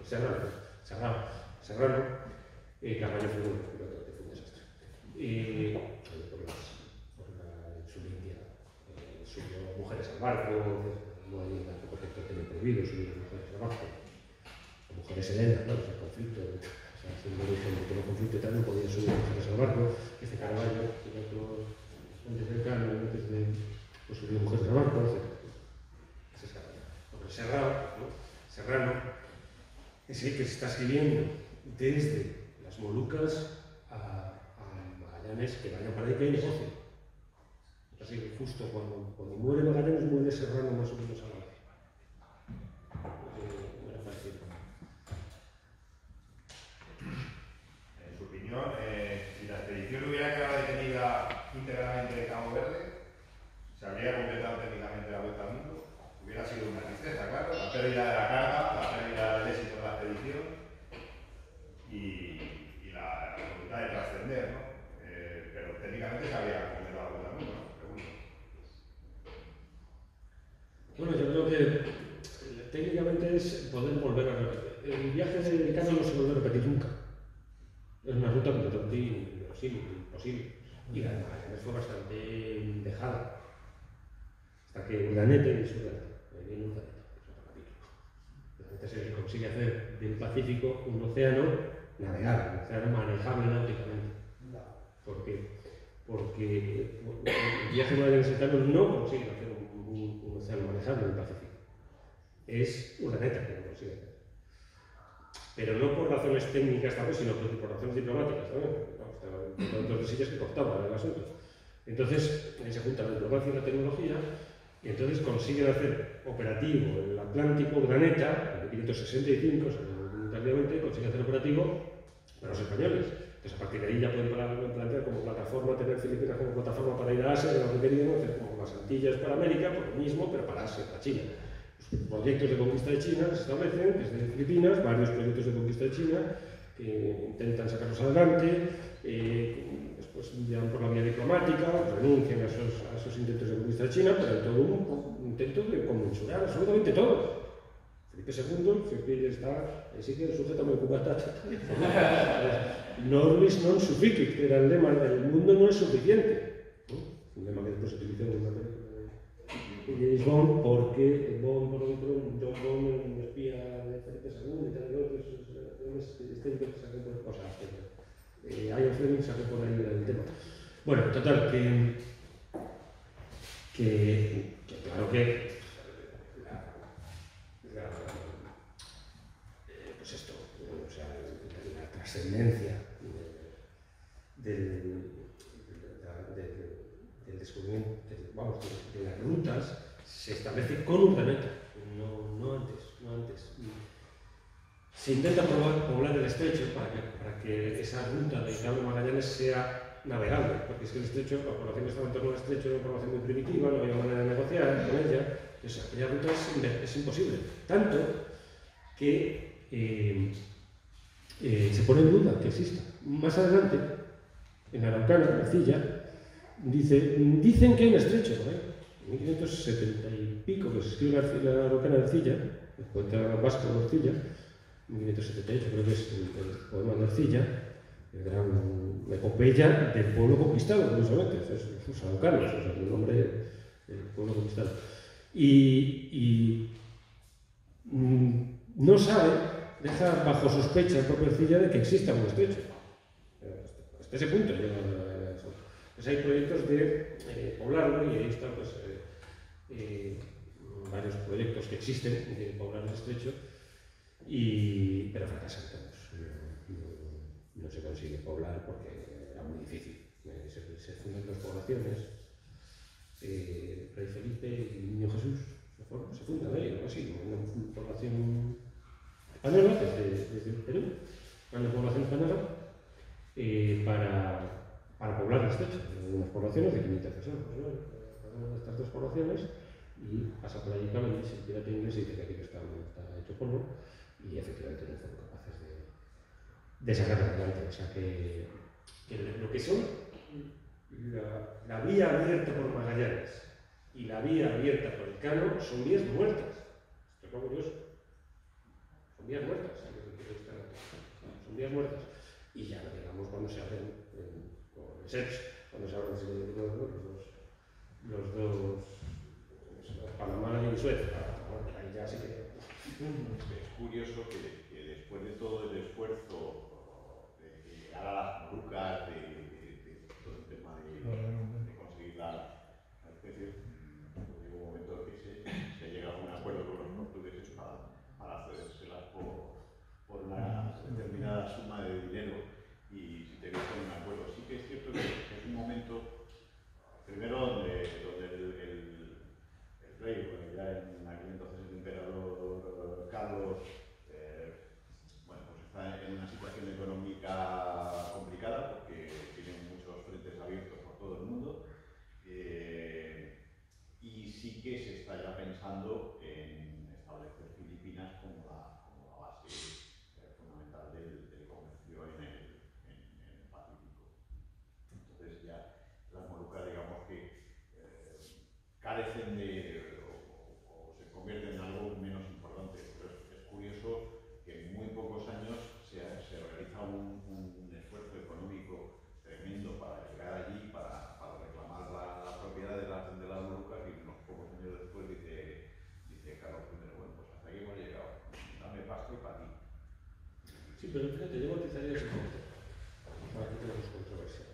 Serrano, Carvalho fue un desastre. Y por su India, subió mujeres al barco, no hay nada que protector tiene prohibido subir las mujeres al barco. Las mujeres helenas, ¿no? El conflicto, o sea, siendo origen de todo conflicto y tal, no podían subir las mujeres al barco. Este Carvalho, antes del Cano, antes de subir mujeres al barco, etc. Ese es Carvalho. Porque Serrano es el que se está escribiendo desde las Molucas a Magallanes, que vayan para ahí que hay negocio. Así que justo cuando muere Magallanes, muere Serrano más o menos a la vez. En su opinión, si la expedición hubiera quedado detenida íntegramente en Cabo Verde, se habría completado técnicamente la vuelta al mundo. Hubiera sido una tristeza, claro, la pérdida de la carga, la pérdida del éxito de la expedición y la voluntad de trascender, ¿no? Pero técnicamente se habría completado la vuelta al mundo, ¿no? Bueno, yo creo que técnicamente es poder volver a repetir. El viaje de Cano no se vuelve a repetir nunca. Es una ruta completamente imposible. Y la de Magallanes fue bastante dejada. Hasta que Urdaneta y Urdaneta, ahí viene Urdaneta, es otro capítulo. Urdaneta se consigue hacer del Pacífico un océano navegable, un océano manejable náuticamente. Porque el viaje de Magallanes no consigue hacer un océano manejable en el Pacífico. Es Urdaneta que lo consigue hacer. Pero no por razones técnicas, tal vez, sino por razones diplomáticas también. No, productos de sillas que cortaban el asunto. Entonces, se junta la diplomacia y la tecnología, y entonces consiguen hacer operativo el Atlántico Graneta, en 1565, tardíamente, consiguen hacer operativo para los españoles. Entonces, a partir de ahí ya pueden plantear como plataforma, tener Filipinas como plataforma para ir a Asia, de lo que querían hacer como las Antillas para América, pues lo mismo, pero para Asia, para China. Los proyectos de conquista de China se establecen desde Filipinas, varios proyectos de conquista de China, que intentan sacarlos adelante, después llevan por la vía diplomática, renuncian a esos intentos de conquista de China, pero hay todo un intento de conmensurar absolutamente todo. Felipe II, sí que sujeta muy cubatata. Nobis non sufficit, que era el lema del mundo no es suficiente. Un lema que después se utilizó en una película de James Bond, porque Bond, por lo visto, John Bond, un espía de Felipe II, y tal, Ian Fleming sacó por ahí el tema. Bueno, total, que claro que pues esto, o sea, la trascendencia del descubrimiento, de las rutas, se establece con Urdaneta, no antes. Se intenta poblar el estrecho para que esa ruta de Cabo Magallanes sea navegable, porque es que el estrecho, la población estaba en torno al estrecho, era una población muy primitiva, no había manera de negociar con ella, entonces aquella ruta es imposible. Tanto que se pone en duda que exista. Más adelante, en Araucana, Ercilla, dicen que hay un estrecho, en 1570 y pico, que se escribe la Araucana de Ercilla, el poeta vasco de Ercilla, 1578, creo que es el poema de Ercilla, el gran epopeya del pueblo conquistado, curiosamente, sus araucanos, o sea, el nombre del pueblo conquistado. Y no sabe, deja bajo sospecha el propio Ercilla de que exista un estrecho. Hasta ese punto llega eso. Pues hay proyectos de poblarlo, y ahí están pues, varios proyectos que existen de poblar el estrecho, pero fracasan todos. No se consigue poblar porque era muy difícil. Se fundan dos poblaciones, Rey Felipe y Niño Jesús, se fundan ahí, algo así, una población española desde Perú, una población española para poblar el estrecho. Unas poblaciones de 500 personas, cada una de estas dos poblaciones, y pasa por allí Cavendish, el pirata inglés, y dice que aquello está hecho polvo, y efectivamente no fueron capaces de sacarlo adelante. O sea que lo que son la vía abierta por Magallanes y la vía abierta por el Cano son vías muertas. Esto es lo curioso. Son vías muertas. Son vías muertas. Y ya digamos cuando se abren con el sexo, cuando se abren los dos Panamá y Suez. Ahí ya sí que... Es curioso que después de todo el esfuerzo de llegar a las Molucas, de todo el tema de conseguir la especie, llegó un momento que se llega a un acuerdo con los portugueses para cedérselas por una determinada suma de dinero, y si te viste en un acuerdo. Sí que es cierto que es un momento, primero, donde el rey, bueno, ya en aquel entonces el emperador Carlos, bueno, pues está en una situación económica complicada porque tiene muchos frentes abiertos por todo el mundo, y sí que se está ya pensando en establecer Filipinas como la base fundamental del comercio en el Pacífico. Entonces ya las Molucas, digamos que carecen o se convierten en algo menos importante. Pero es curioso que en muy pocos años se realiza un esfuerzo económico tremendo para llegar allí, para reclamar la propiedad de las Molucas, y unos pocos años después dice Carlos I, bueno, pues hasta aquí hemos llegado, dame pasto y para ti. Sí, pero fíjate, yo matizaría ese punto. Aquí tenemos controversia.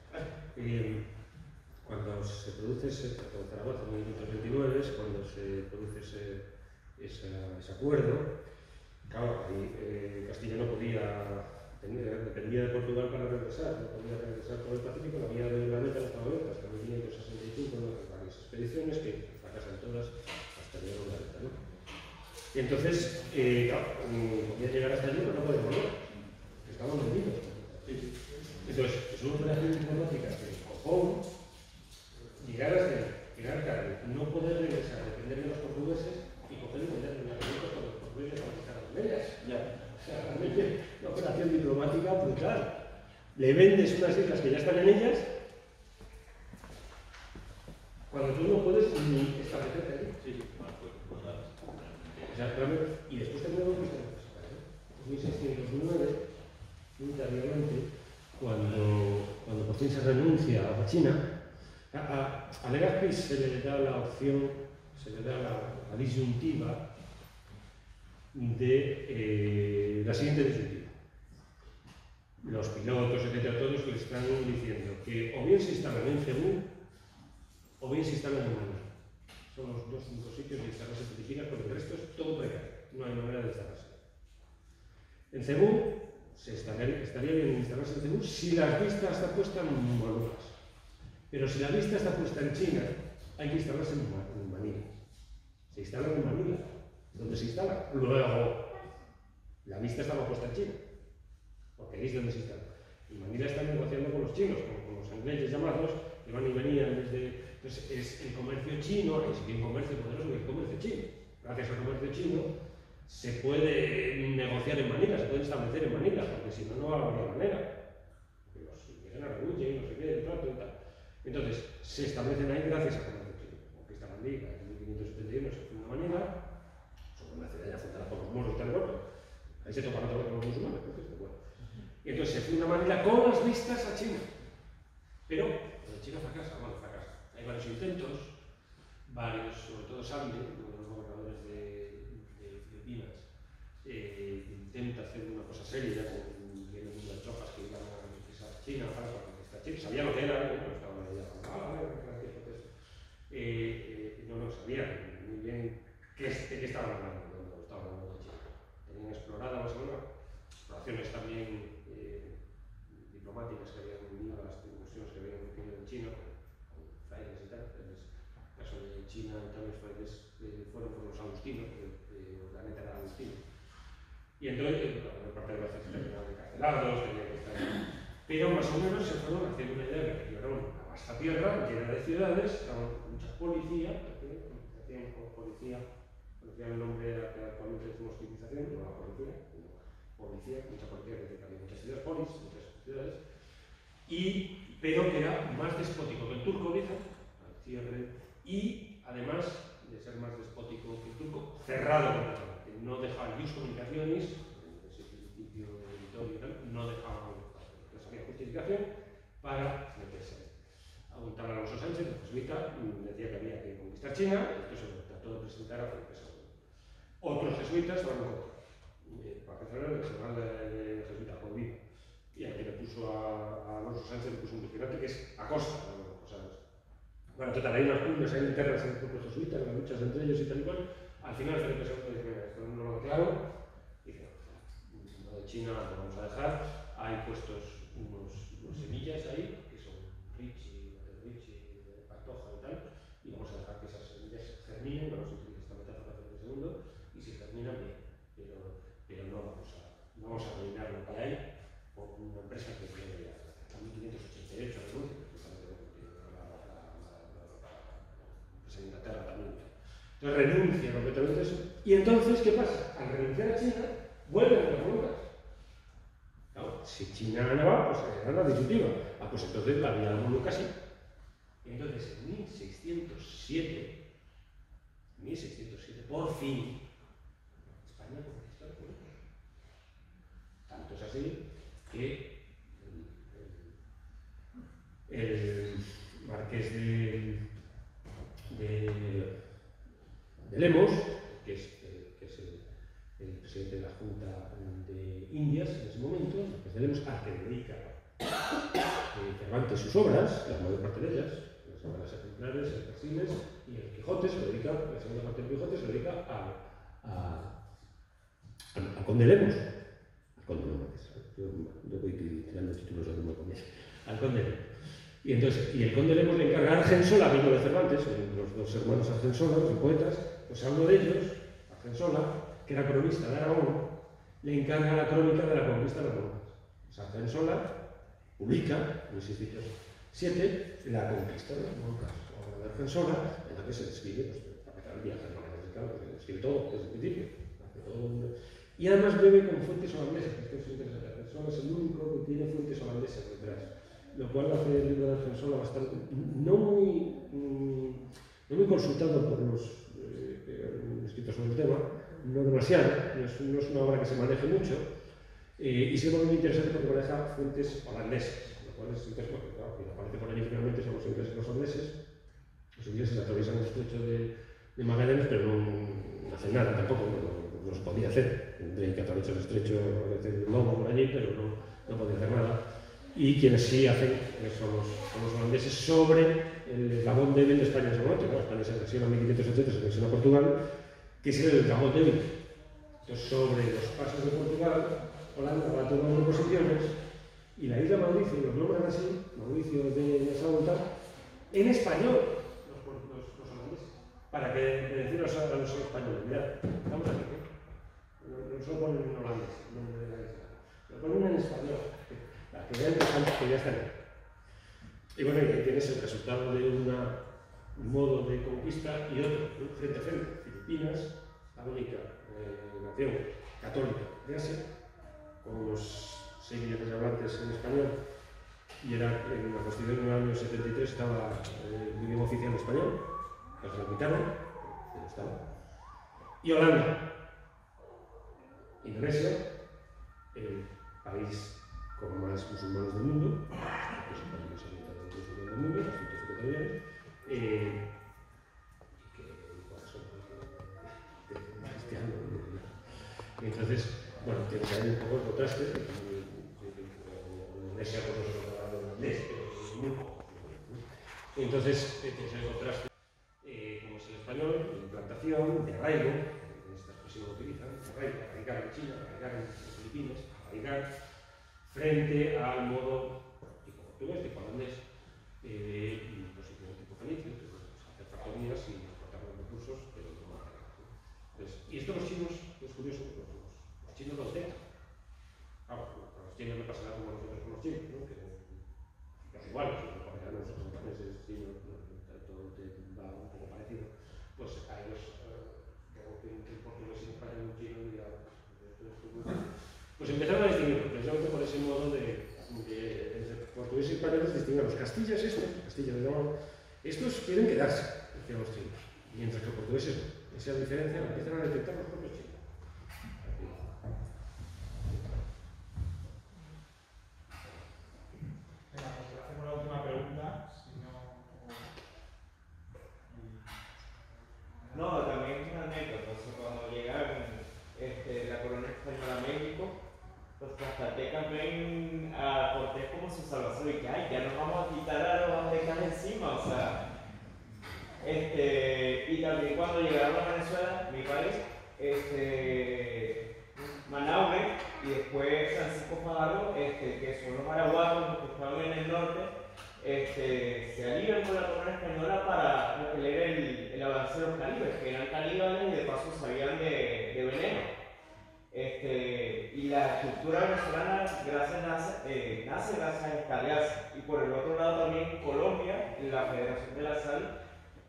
Cuando se produce ese Zaragoza en 1529, es cuando se produce ese acuerdo. Claro, ahí Castilla no podía dependía de Portugal para regresar, no podía regresar por el Pacífico, la vía de la meta no estaba abierta hasta 1565, ¿no? Varias expediciones que fracasan todas hasta llegar a la meta, ¿no? Y entonces, claro, podía llegar hasta allí, pero no podía volver, estaban vendidos. Entonces, es una operación diplomática que cojón, llegar hasta allí, tirar carne, no poder regresar, depender de los portugueses y coger y vender los alimentos con los portugueses para quitar las medias. O sea, realmente una operación diplomática brutal. Le vendes unas islas que ya están en ellas cuando tú no puedes ni establecerte allí. O sea, y después también lo que en 1609, muy tardíamente, cuando por fin se renuncia a China, a Legazpi se le da la opción, se le da la disyuntiva de la siguiente disyuntiva. Los pilotos, etcétera, todos le están diciendo que o bien se instalan en Cebú o bien se instalan en Manila. Son los dos únicos sitios de instalarse Filipinas, porque el resto es todo precario, no hay manera de instalarse. En Cebú estaría bien instalarse en Cebú si la vista está puesta en Molucas. Pero si la vista está puesta en China, hay que instalarse en Manila. Se instalan en Manila, donde se instala. Luego, la vista estaba puesta en China, porque ahí es donde se instala. Y Manila está negociando con los chinos, con los ingleses llamados, que van y venían desde... Entonces, es el comercio chino, es bien comercio poderoso, el comercio chino. Gracias al comercio chino, se puede negociar en Manila, se puede establecer en Manila, porque si no, no habría manera. Porque los ingleses arguyen, no sé qué, el trato y tal. Entonces, se establecen ahí gracias al comercio chino. Conquista Manila, en 1571 se funda Manila, sobre una ciudad ya fundada por los moros y tal, bueno, ahí se toparon todos con los musulmanes, por cierto, bueno. Y entonces se funda Manila con las vistas a China. Pero China fracasa, bueno, fracasa. Hay varios intentos, varios, sobre todo Sabine, uno de los gobernadores de Filipinas, intenta hacer una cosa seria, vienen unas tropas que iban a conquistar China, para conquistar China, sabía lo que era, no estaban ahí no sabían muy bien de qué estaban hablando cuando estaban hablando de China. Tenían explorada Barcelona, exploraciones también diplomáticas que habían unido a las incursiones que habían tenido en China, con frailes y tal. En el caso de China, tal, los frailes fueron por los agustinos, el planeta era agustino. Y entonces, la mayor parte de los ejércitos estaban encarcelados, tenían que estar. Pero más o menos se fueron haciendo una idea de que era una vasta tierra llena de ciudades, estaban muchas policías, hacían policía, el nombre era que actualmente decimos civilización, no la policía, sino policía, mucha policía, que había muchas ciudades, muchas ciudades, pero que era más despótico que el turco, dicen, al cierre, y además de ser más despótico que el turco, cerrado completamente, no dejaba ni comunicaciones, ese principio de Vitoria y tal, no dejaba, no sabía justificación para meterse. Aguntaba a Alonso Sánchez, el jesuita, decía que había que conquistar China, y esto se trató de presentar a Felipe II. Otros jesuitas estaban en contra. Para empezar, el general jesuita Colvino. Y aquí le puso a Alonso Sánchez, le puso un vigilante que es Acosta. Bueno, total, hay unas pugnas, hay internas en el propio jesuita, las luchas entre ellos y tal y cual. Al final, Felipe II dice: mira, esto no lo declaro. Dice: lo de China lo vamos a dejar. Hay puestos unos semillas ahí, que son Ricci, Pantoja y tal, y vamos a dejar que esas semillas germinen, vamos a utilizar esta metáfora para Felipe II, y si germinan bien, pero no vamos a arruinar lo que hay por una empresa que tiene ya hasta 1588 renuncia, precisamente la empresa de Inglaterra también. Entonces renuncia completamente a eso, y entonces, ¿qué pasa? Al renunciar a China, vuelven a las Molucas. Claro, si China ganaba, pues era la disyuntiva. Pues entonces la vía de las Molucas sí. Y entonces en 1607, por fin, España conquistó las Molucas. Tanto es así que el marqués de Lemos, que es el presidente de la Junta de Indias en ese momento, el marqués de Lemos, al que dedica Cervantes sus obras, la mayor parte de ellas, las obras ejemplares, el Persiles y el Quijote, la segunda parte del Quijote se dedica al conde Lemos, al conde Lemos. yo voy tirando títulos de como comienzo. Al conde Lemos. Y entonces, y el conde Lemos le encarga a Argensola, amigo de Cervantes, los dos hermanos Argensola, los poetas, pues a uno de ellos, Argensola, que era cronista de Aragón, le encarga la crónica de la conquista de Aragón. Pues Argensola publica, en 1607, la conquista de Argensola, en la que se describe, pues, el viaje de Magallanes, claro, porque describe todo desde el principio. Y además bebe con fuentes holandesas, que es interesante. Argensola es el único que tiene fuentes holandesas detrás, lo cual hace el libro de Argensola bastante, no muy consultado por los escritos sobre el tema, no demasiado, no es una obra que se maneje mucho, y sí es muy interesante porque maneja fuentes holandesas, lo cual es interesante porque, claro, quien aparece por allí finalmente son los ingleses y los holandeses. Los ingleses atraviesan el estrecho de Magallanes, pero no hacen nada tampoco, no se podía hacer. Tendrían que atravesar el estrecho de Lobo por allí, pero no podía hacer nada. Y quienes sí hacen son los holandeses sobre el eslabón débil de España en ese momento. España se anexiona en 1580, se anexiona a Portugal, que es el eslabón débil. Entonces, sobre los pasos de Portugal, Holanda va tomando posiciones y la isla Mauricio, los nombran así, Mauricio de Salta, en español, los holandeses, para que decirlos a los españoles, mirad, estamos aquí, no solo ponen en holandés, el nombre de la isla, lo ponen en español, para que vean que ya están ahí. Y bueno, ahí tienes el resultado de un modo de conquista y otro, frente a frente. Filipinas, la única nación católica de Asia, con los 6 millones de hablantes en español, y era en la Constitución del año 73 estaba el idioma oficial español, que se lo quitaron, pero estaba. Y Holanda, Indonesia, el país con más musulmanes del mundo, que es el país más habitado del mundo, las 150 millones, y que son cristianos. Y entonces, bueno, tienes ahí un poco el contraste, Indonesia por los holandés, pero muy poco. Y entonces tienes el contraste, como es el español, de implantación, de arraigo, esta expresión lo utilizan, arraigar en China, arraigar en Filipinas, arraigar frente al modo tipo portugués, tipo holandés, pues tipo fenicio, que hacer factorías y exportar los recursos, pero no más. Y esto los chinos, es curioso, los chinos lo dejan. Claro, a los chinos no pasa nada como nosotros con los chinos, ¿no? Que los iguales, los coreanos, los japoneses, chinos, todo te va un poco parecido. Pues a ellos, que el portugués y el español y un chino, pues empezaron a distinguir, precisamente por ese modo de entre portugués y españoles distinguen los castillas, castillas de León, estos quieren quedarse, decían los chinos, mientras que los portugueses no. Esa diferencia la empiezan a detectar los propios chinos. Venga, pues hacemos la última pregunta, si no... No, también es una anécdota. Entonces, cuando llegaron la corona española a México, los tlaxcaltecas ven a Cortés como su salvación y que ay, ya nos vamos a quitar a los aztecas encima, o sea. Y también cuando llegaron a Venezuela, mi país, Manaure y después Francisco Fajardo, que son los arahuacos, los que estaban en el norte, se alían con la corona española para repeler el avance de los calibres, que eran caníbales y de paso sabían de veneno. Y la cultura venezolana nace gracias a esta alianza. Y por el otro lado también Colombia, la Federación de la Sal,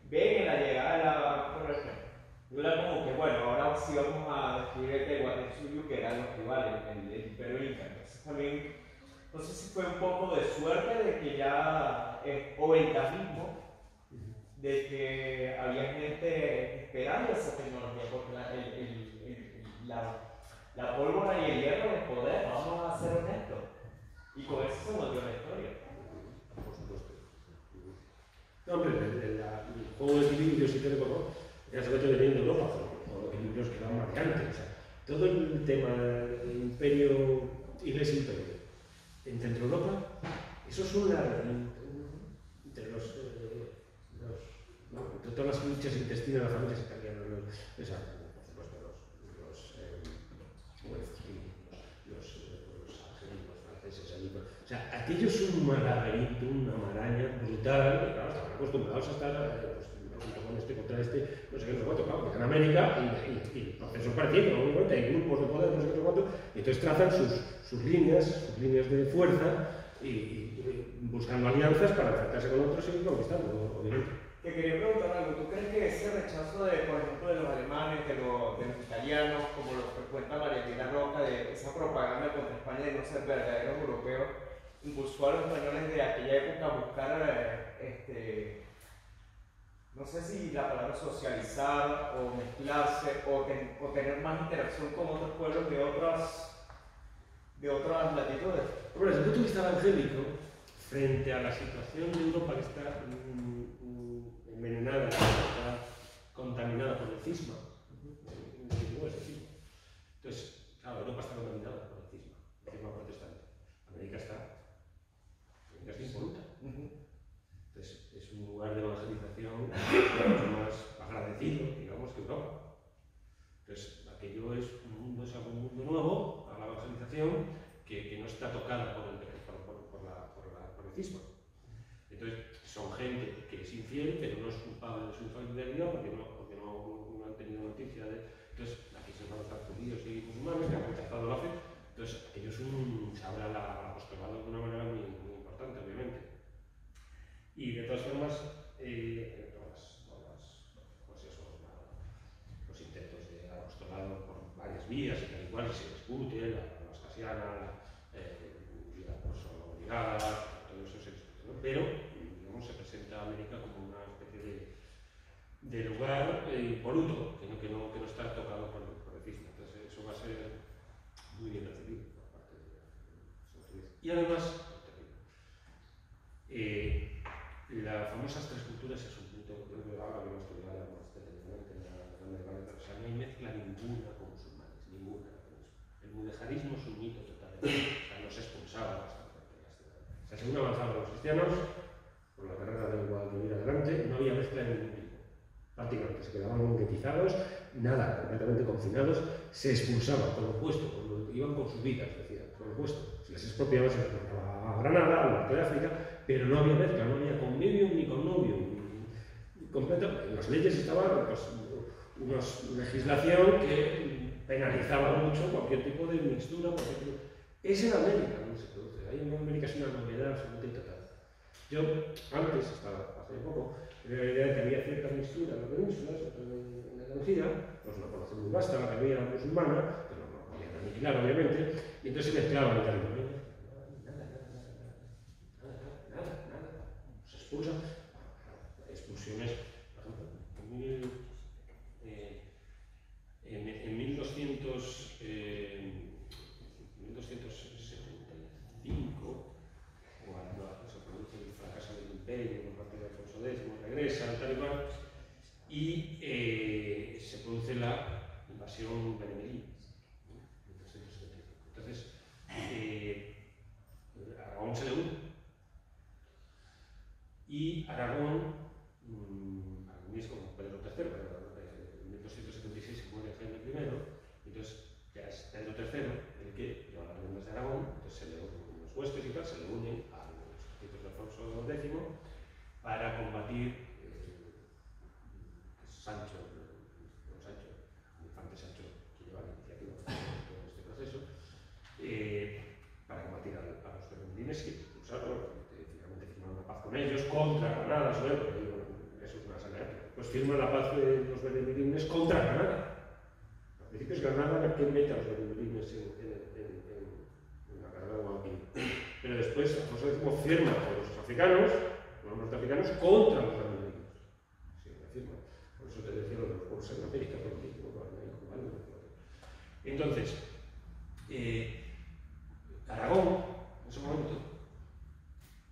ven en la llegada de la corona española como que bueno, ahora sí vamos a descubrir el Tehuantepec, que eran los rivales, el Imperio Inca. Entonces también, no sé si fue un poco de suerte de que ya, o ventajismo, de que había gente esperando esa tecnología, porque la pólvora y el hierro es poder, vamos a ser honestos. Y con eso se volvió la historia. Por supuesto. No, hombre, el juego de equilibrios y todo, ya se ve veniendo de Europa, o los equilibrios que van variantes. O sea, todo el tema del imperio, iglesia-imperio, entre Europa, eso es una. Entre entre todas las luchas intestinas de las familias italianas, por supuesto, los argelinos, aquello es un laberinto, una maraña brutal, claro, estaban acostumbrados a estar, pues, junto con este contra este, no sé qué, no sé cuánto, claro, porque en América y el proceso es parecido, obviamente, hay grupos de poder, no sé qué, no sé cuánto, y entonces trazan sus líneas de fuerza y buscando alianzas para enfrentarse con otros y ir conquistando, obviamente. Te quería preguntar algo, ¿tú crees que ese rechazo de, por ejemplo, de los alemanes, de los italianos, como lo que cuenta María Elena Roca, de esa propaganda contra España de no ser verdaderos europeos, impulsó a los españoles de aquella época a buscar, no sé si la palabra socializar o mezclarse o tener más interacción con otros pueblos de otras latitudes? Bueno, desde el punto de vista evangélico, frente a la situación de Europa que está envenenada, que está contaminada por el cisma, entonces, claro, Europa está contaminada por el cisma protestante. América está impoluta. Entonces, es un lugar de evangelización mucho más agradecido, digamos, que Europa. Entonces, aquello es un mundo nuevo a la evangelización que no está tocada por el cisma. Entonces, son gente que es infiel, pero no es culpable de su infidelidad porque no han tenido noticia de. Entonces, aquí se van a estar judíos y musulmanes que han rechazado la fe. Entonces, ellos se abren al apostolado de una manera muy importante, obviamente. Y de todas formas, los intentos de apostolado por varias vías y tal y cual se discute, la ascasiana, la obligada, todo eso se discute, ¿no? Pero, digamos, se presenta a América como una especie de lugar impoluto, que no está tocado por el cisma. Entonces, eso va a ser muy bien recibido por parte de las autoridades. Y además, las famosas tres culturas es un punto, creo que ahora que hemos estudiado más detenidamente en la Grande Valencia, o sea, no hay mezcla ninguna con musulmanes, ninguna. El mudejarismo es un mito total, o sea, nos expulsaban bastante. O sea, según avanzaban los cristianos, por la carrera del Guadalquivir adelante, no había mezcla de ningún tipo. Prácticamente se quedaban monetizados, nada, completamente confinados, se expulsaban por lo opuesto, iban con sus vidas, decía, por lo opuesto. Se les expropiaba, se les expropiaba a Granada, al norte de África, pero no había mezcla, no había convivium ni connovium. En las leyes estaba pues, una legislación que penalizaba mucho cualquier tipo de mixtura. Es en América donde se produce. Ahí en América es una novedad absolutamente total. Yo antes, hasta hace poco, tenía la idea de que había cierta mixtura en las penínsulas, en Andalucía, pues una población muy vasta, la que había musulmana, pero no podían aniquilar obviamente, y entonces se mezclaban y tal. Se expulsan. Expulsiones, por ejemplo, en 1275, cuando se produce el fracaso del imperio por parte de Alfonso X, regresa tal y cual, y se produce la invasión benemerina. Entonces, Aragón se le une. Y Aragón, es como Pedro III, pero en 1276 se muere Jaime I, entonces ya es Pedro III el que lleva las riendas de Aragón, entonces se le unen los huestes y tal, se le unen a los ejércitos de Alfonso X para combatir Sancho, el infante Sancho, que lleva la iniciativa en todo este proceso, para combatir a los benemerines y expulsarlos. Firman una paz con ellos contra Granada, porque eso es una sangre. Pues firman la paz de los benemerines contra Granada. Al principio es Granada la que mete a los benemerines en la carrera de Guadalquivir. Pero después Alfonso X firma con los africanos, los norteafricanos, contra los benemerines. Sí, la firma. Por eso te decía lo de los pueblos en América, porque entonces, Aragón, en ese momento,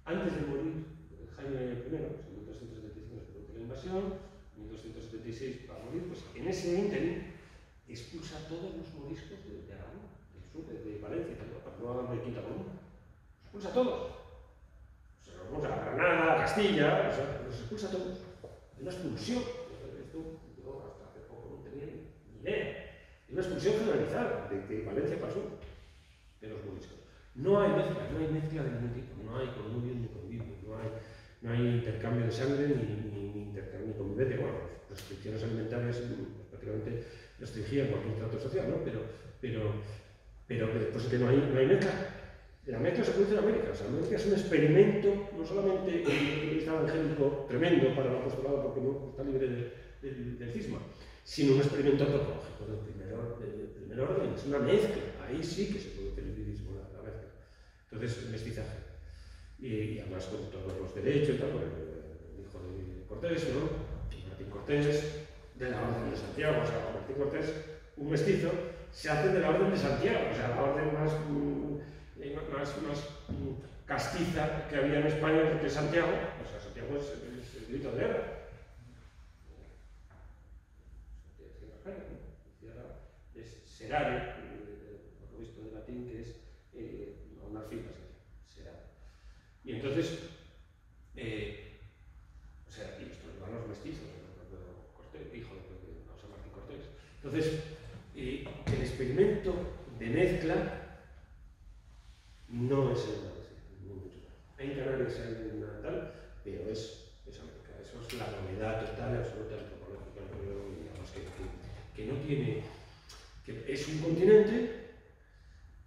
antes de morir Jaime I, en 1275 se produce la invasión, en 1276 va a morir, pues en ese ínterin expulsa a todos los moriscos de Aragón, del sur, de Valencia, para no hablar de Quinta Columna. Los expulsa a todos. Se los expulsa a Granada, a Castilla, o sea, los expulsa a todos. Es una expulsión. Esto yo hasta hace poco no tenía ni idea. Es una expulsión generalizada de Valencia para el sur, de los moriscos. No hay mezcla de ningún tipo, no hay conubio ni convivio, no hay intercambio de sangre ni intercambio ni convivencia. Bueno, las restricciones alimentarias pues, prácticamente restringían cualquier trato social, ¿no? Pero pues es que no hay mezcla. La mezcla se produce en América. O sea, América es un experimento, no solamente desde el punto de vista evangélico tremendo para el apostolado, porque no está libre del cisma, sino un experimento antropológico del primer orden. Es una mezcla. Ahí sí que se produce el hibridismo, la mezcla. Entonces, mestizaje. Y además con todos los derechos y tal, el hijo de Cortés, ¿no? Martín Cortés, de la Orden de Santiago. O sea, Martín Cortés, un mestizo, se hace de la Orden de Santiago, o sea, la orden más castiza que había en España, porque Santiago, o sea, Santiago es el grito de guerra. Es serare, por lo visto de latín, que es unas filas, serare. Y entonces, o sea, y esto lo dan los mestizos, Cortés, hijo de José Martín Cortés. Entonces, el experimento de mezcla no es el mundo. En Canarias hay una tal, pero es América. Eso es la novedad total, absoluta, antropológica, digamos, que no tiene, que es un continente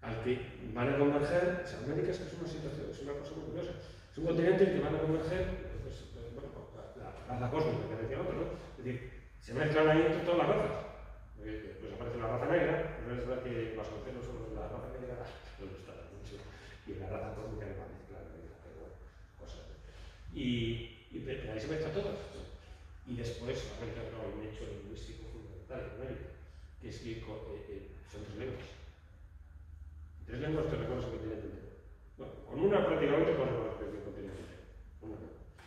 al que van a converger. O sea, América es una situación, es una cosa muy curiosa. Es un continente en que van a converger, pues, bueno, la raza cósmica que decía otro, ¿no? Es decir, se mezclan ahí entre todas las razas. Pues aparece la raza negra, pero es verdad que Vasconcelos sobre la raza negra no gusta mucho, y la raza cósmica no va a mezclar, pero bueno, cosas. Pero ahí se mezcla todo. Y después, América hay un hecho lingüístico fundamental en América, que es que son tres lenguas. Tres lenguas que reconocen el continente entero. Bueno, con una prácticamente reconocen el continente entero.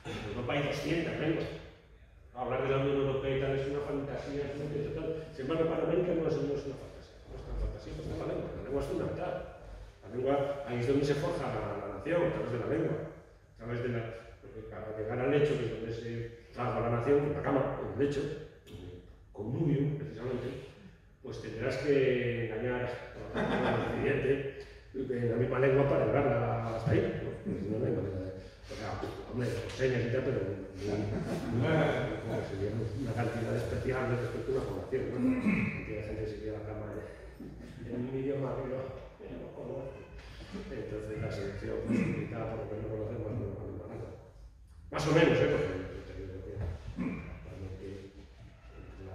En Europa hay 200 lenguas. Hablar de la Unión Europea y tal es una fantasía, es un total. Sin embargo, para América no es una fantasía. No es tan fantasía, pues es la lengua. La lengua es fundamental. La lengua, ahí es donde se forja la nación, a través de la lengua. A través de la. Porque para llegar al lecho, que es donde se forja la nación, en la cama, en el lecho, connubio, precisamente, pues tendrás que engañar al cliente en la misma lengua para llevarla hasta ahí. ¿No? Si no, no hay manera de. O sea, hombre, con señas y tal, pero sería una cantidad especial respecto a una población, ¿no? Cantidad de gente que se queda la cama en un idioma que no conoce. Entonces la selección posibilitada por lo que no conocemos no es la misma lengua. Más o menos,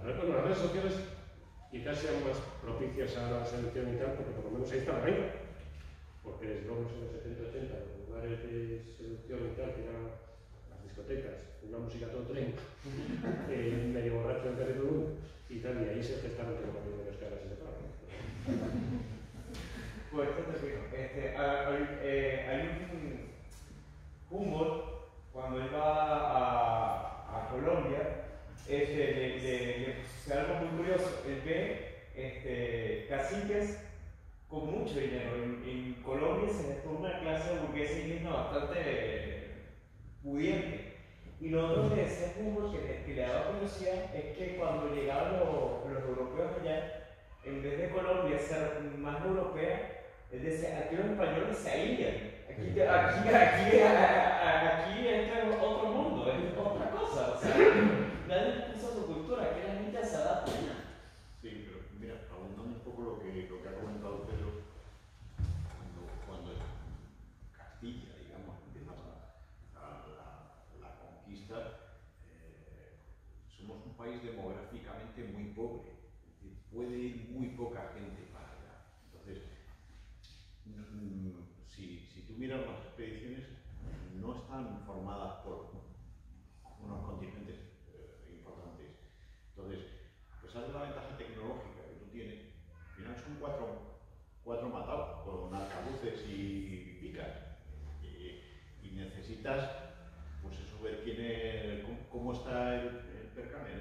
porque las redes sociales quizás sean más propicias a la selección y tal, porque por lo menos ahí está la lengua. Porque desde luego en los 70-80, los lugares de seducción y tal, que eran las discotecas, una música todo tren, medio borracho en Perú y tal, y ahí se gestaron que no los que ahora se separan. Pues esto te digo, hay un Humboldt, cuando él va a Colombia, es algo muy curioso. Él ve caciques con mucho dinero. En Colombia se gestó una clase de burguesa indígena bastante pudiente. Y nosotros le decíamos que le daba curiosidad es que cuando llegaban los europeos allá, en vez de Colombia ser más europea, es decir, aquí los españoles se aían. Aquí entra en otro mundo, es otra cosa. O sea, nadie puso su cultura, aquí la gente se adapta. Sí, pero mira, abundando un poco lo que ha comentado Pedro, cuando Castilla, digamos, empieza la conquista, somos un país demográficamente muy pobre, es decir, puede ir muy poca gente para allá. Entonces, si tú miras las expediciones, no están formadas por unos contingentes importantes. Entonces, a pesar de la ventaja tecnológica que tú tienes, al final son cuatro matados con arcabuces y picas. Y necesitas, pues eso, ver cómo está el percal en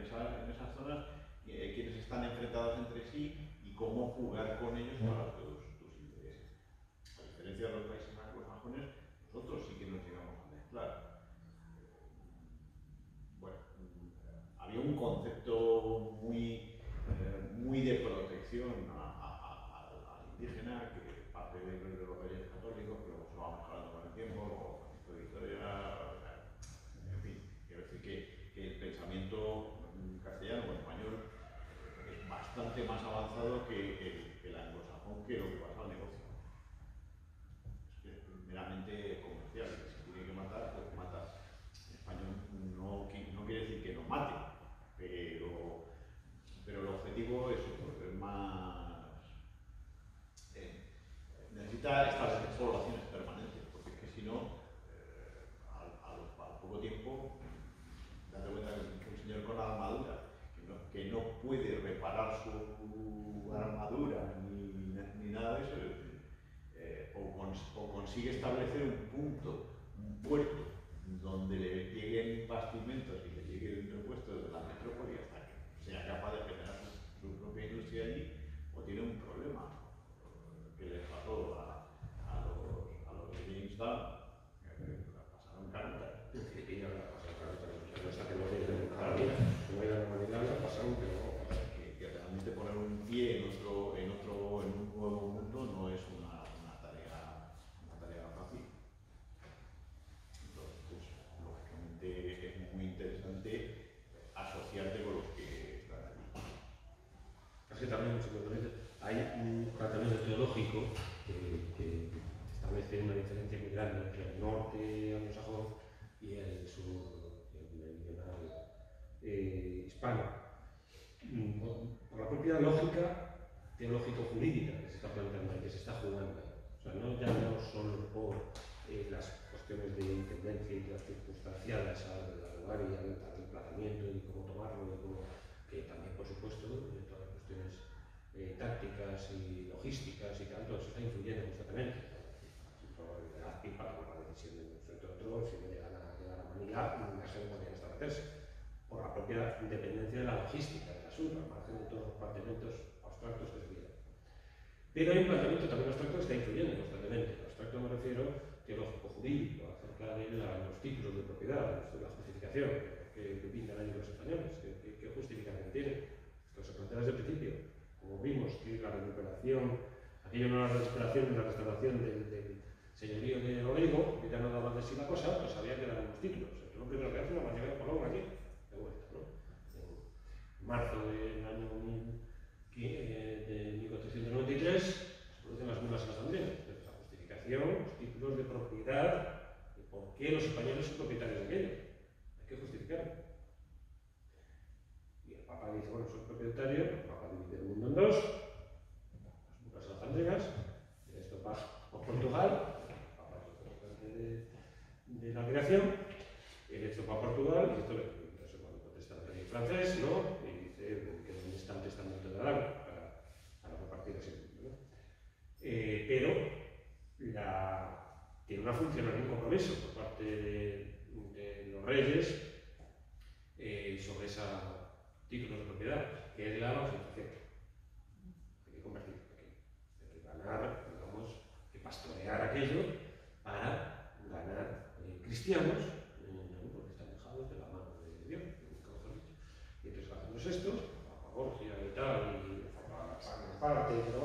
esas zonas, quiénes están enfrentados entre sí y cómo jugar con ellos para tus intereses. A diferencia de los países anglosajones, nosotros sí que nos llegamos a mezclar. Bueno, había un concepto muy de protección al indígena, que parte de los reyes católicos bastante más avanzado que el anglosajón, que lo que pasa al negocio. Es meramente comercial, que si tiene que matar, pues mata. En español no quiere decir que no mate, pero el objetivo es otro, es más... necesita establecer poblaciones permanentes, porque es que si no, al poco tiempo, date cuenta que un señor con armadura, que no puede reparar su armadura ni nada de eso, o consigue establecer un punto, un puerto, donde le lleguen bastimentos y le lleguen repuestos de la metrópoli hasta que sea capaz de generar su propia industria allí, o tiene un problema que les pasó a los de Jamestown, que pasaron carta. En Filipinas la pasaron carta, hasta que no tienen nada, no hay la normalidad, la pasaron, pero que realmente poner un pie en un nuevo mundo no es una tarea fácil. Entonces, pues, lógicamente es muy interesante asociarte con los que están allí. Es que también, hay un tratamiento teológico que establece una diferencia muy grande entre el norte anglosajón y el sur, el meridional hispano. Por la propia lógica teológico-jurídica que se está planteando, que se está jugando. O sea, ya no solo por las cuestiones de intendencia y las circunstanciales al lugar y al emplazamiento y cómo tomarlo, que también, por supuesto, todas las cuestiones tácticas y logísticas y tal, todo eso está influyendo constantemente. La pipa toma la decisión de un frente a otro, si no llegan a Manila, no sé dónde podrían establecerse. Por la propia independencia de la logística del asunto, al margen de todos los planteamientos abstractos que se tienen. Pero hay un planteamiento también abstracto que está influyendo constantemente. El abstracto me refiero teológico-jurídico, acerca de los títulos de propiedad, de la justificación, que pintan ahí los españoles, qué justificación tienen. Esto se plantea desde el principio. Como vimos que la recuperación, aquello no era la recuperación, la restauración del señorío de Rodrigo, que ya no daba de sí la cosa, pues había que dar unos títulos. Entonces, lo primero que hace es la llegar por Colón aquí, de vuelta, ¿no? En marzo del año de 1493 se producen las bulas alexandrinas. La justificación, los títulos de propiedad, de por qué los españoles son propietarios de aquello. Hay que justificarlo. Y el Papa dice, bueno, soy propietario, el Papa divide el mundo en dos, las bulas alexandrinas, esto pasa por Portugal, el Papa es el representante de la creación, esto para Portugal, y esto no sé cuándo contesta el rey francés, ¿no? Y dice que donde está el testamento de Adán para repartir ese mundo, ¿no? Pero tiene una función, hay un compromiso por parte de los reyes sobre ese título de propiedad, que es la evangelización. Hay que convertir aquí, hay que ganar, digamos, que pastorear aquello para ganar cristianos, porque están dejados de la mano de Dios, y entonces hacemos esto, Papa Borgia y tal, y Papa parte, pero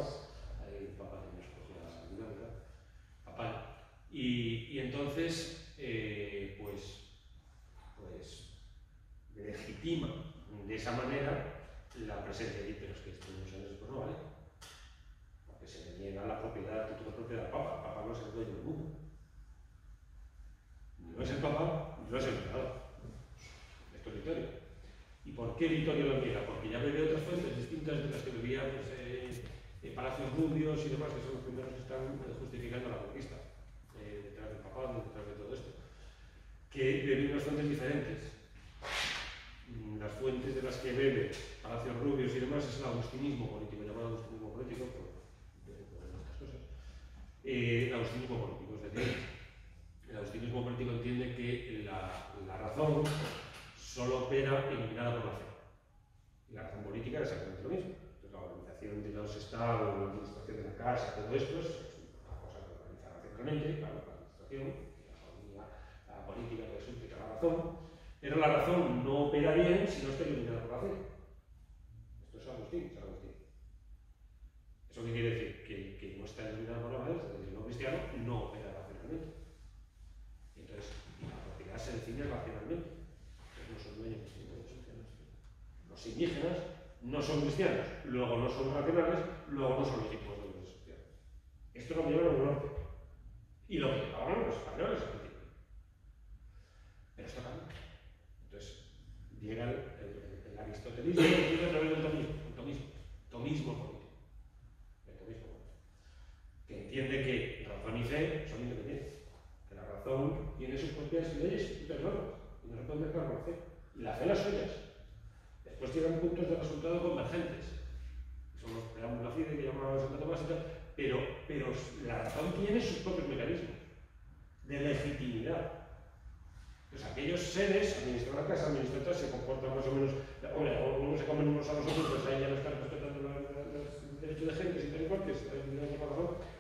ahí Papa tiene su propia dinámica papal. Y entonces, pues legitima de esa manera la presencia allí, pero es que estos años después no vale, porque se le niega la propiedad, el título de propiedad al Papa. El Papa no es el dueño del mundo. No es el Papa, no es el emperador. Esto es Vittorio. ¿Y por qué Vittorio lo niega? Porque ya bebe otras fuentes distintas de las que bebía Palacios Rubios y demás, que son los primeros que están justificando la conquista, detrás del papado, detrás de todo esto. Que beben unas fuentes diferentes. Las fuentes de las que bebe Palacios Rubios y demás es el agustinismo político, llamado agustinismo político, por estas cosas. El agustinismo político, es decir, el agustinismo político entiende que la razón solo opera iluminada por la fe. Y la razón política es exactamente lo mismo. Entonces, la organización de los estados, la administración de la casa, todo esto es una cosa que organiza racionalmente, claro, la administración, la economía, la política, todo eso implica la razón. Pero la razón no opera bien si no está iluminada por la fe. Esto es Agustín, ¿Eso qué quiere decir? Que no está iluminada por la fe, es decir, el no cristiano no opera racionalmente. Entonces, la propiedad se define racionalmente. Entonces, no son dueños de los indígenas no son cristianos, luego no son racionales, luego no son legítimos de la sociedad. Esto lo llevan en el norte. Y lo que llevaban los españoles al principio. Pero esto cambia. Entonces, llega el aristotelismo y llega a través del tomismo político. El tomismo político. Que entiende que razón y fe son independientes. Que la razón tiene sus propias leyes, sus propias normas, y no se puede mezclar con la fe. Y la fe las suyas. Después llegan puntos de resultado convergentes. Son los preámbulos fide que llamaba Santo Tomás y tal, pero la razón tiene sus propios mecanismos de legitimidad. Pues aquellos seres, administran la casa, administran tal, se comportan más o menos, hombre, uno se comen unos a los otros, pues ahí ya no están respetando los derechos de gente, y tal igual, que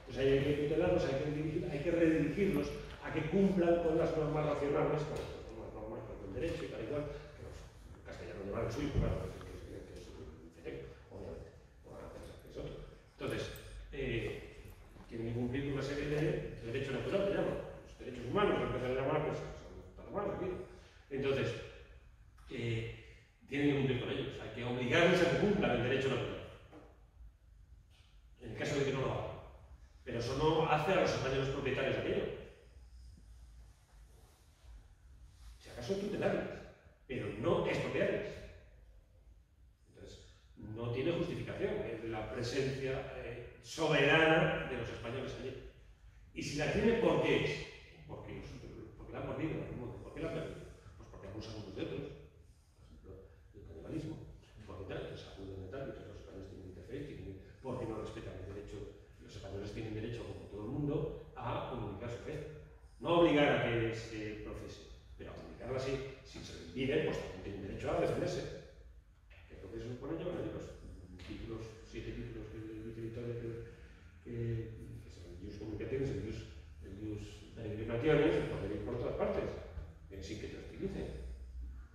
pues ahí hay que tutelarlos, hay que redirigirlos a que cumplan con las normas racionales, con las normas del derecho y tal igual, que los castellanos llevan el suyo, claro, que es cerebro, obviamente, que es otro. Entonces, tienen que cumplir una serie de derechos naturales, llaman, los derechos humanos, empezar a llamar, pues, aquí. Entonces, tienen que cumplir con ellos, hay que obligarles a que cumplan el derecho natural. En el caso de que no lo hagan. Pero eso no hace a los españoles propietarios de aquello. Si acaso tutelarles, pero no expropiarles. Entonces, no tiene justificación la presencia soberana de los españoles allí. Y si la tiene, ¿por qué es? Porque la han mordido en algún modo. ¿Por qué la han perdido? Pues porque abusan unos de otros. Por ejemplo, el canibalismo. Porque tal, que se acuden de tal, que los españoles tienen interferencia, porque no respetan el derecho. Los españoles tienen derecho, como todo el mundo, a comunicar su fe. No obligar a que se profese, pero a comunicarla así. Si se lo impide, pues también tienen derecho a defenderse. Que es lo que se supone llevar allí los títulos, 7 títulos que son el ius comunicaciones, el ius peregrinaciones, poder ir por todas partes, sin que te hostilicen.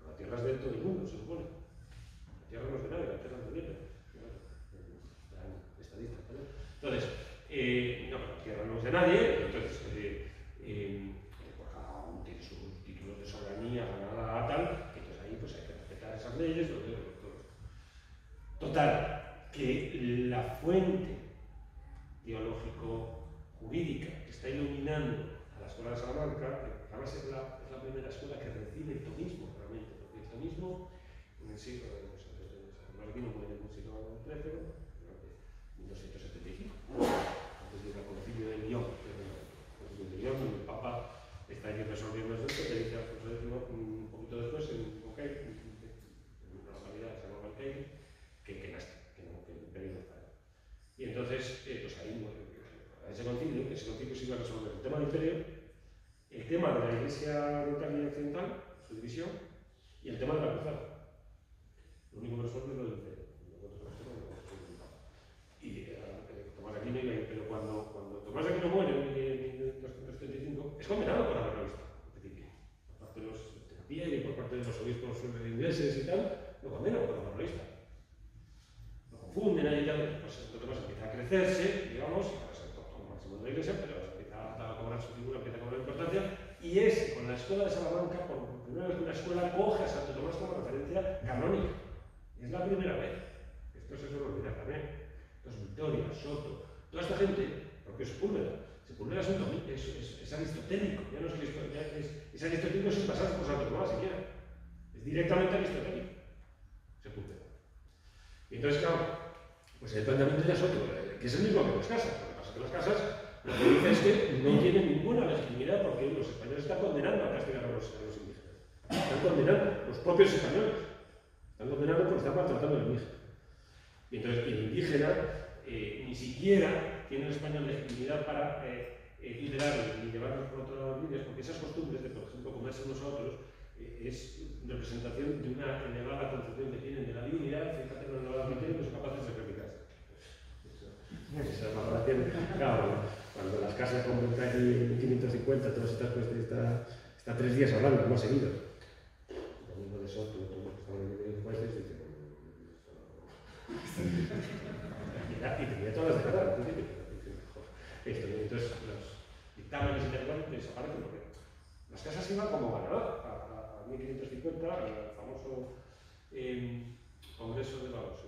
La tierra es de todo el mundo, se supone. La tierra no es de nadie, la tierra es de Dios. Estadista, ¿vale? Entonces, no, la tierra no es de nadie, entonces, pues cada uno tiene sus títulos de soberanía, ganada, tal, que entonces ahí pues hay que respetar esas leyes, todo. Total, que la fuente teológico-jurídica que está iluminando a la Escuela de Salamanca, que además es la primera escuela que recibe el tomismo realmente, porque el tomismo en el siglo, no vino muy en el siglo XIII, 1275, antes del concilio de Lyon. El concilio de Lyon, el Papa está ahí resolviendo esto, que dice Alfonso X un poquito después en Conquet, en una localidad que se llama Conquet, que el imperio no está. Y entonces, pues ahí, a ese concilio se iba a resolver el tema del imperio, el tema de la Iglesia oriental y occidental, su división, y el tema de la cruzada. Lo único que resuelve es lo del imperio. Y Tomás de Aquino iba a ir, pero cuando Tomás de Aquino muere en 1235, es condenado por haberlo visto, por parte de los Tempia y por parte de los obispos ingleses y tal, lo condenan por haberlo visto. Lo confunden ahí y tal, pues Santo Tomás empieza a crecerse, digamos, y para ser todo máximo de la Iglesia, pero empieza a cobrar su figura, empieza a cobrar importancia, y es con la Escuela de Salamanca, por primera vez que una escuela coge a Santo Tomás como referencia canónica. Y es la primera vez. Esto se suele olvidar también. Entonces, Victoria, Soto, toda esta gente, porque Sepúlveda es aristotélico, ya no es aristotélico sin pasar por Santo Tomás siquiera. Es directamente aristotélico, Sepúlveda. Y entonces, claro, pues el planteamiento ya es otro, que es el mismo que las casas. Lo que pasa es que las casas, lo que dice es que no tienen ninguna legitimidad porque los españoles están condenando a castigar a los indígenas. Están condenando, los propios españoles. Están condenando porque están maltratando al indígena. Y entonces el indígena ni siquiera tiene en español legitimidad para tutelarlos y llevarlos por otras líneas, porque esas costumbres de, por ejemplo, comerse unos a otros, es representación de una elevada concepción que tienen de la divinidad, fíjate en la elevada que tienen, que son capaces de sacrificarse. Esa es la relación. Claro, cuando las casas con Montaña en 1550, todas estas cuestiones, está 3 días hablando, más seguido. Lo mismo de Soto, todos los que estaban en jueces, dicen, y tenía todas las de verdad, entonces los dictámenes intelectuales desaparecen porque las casas iban como ganador a 1550, el famoso congreso de los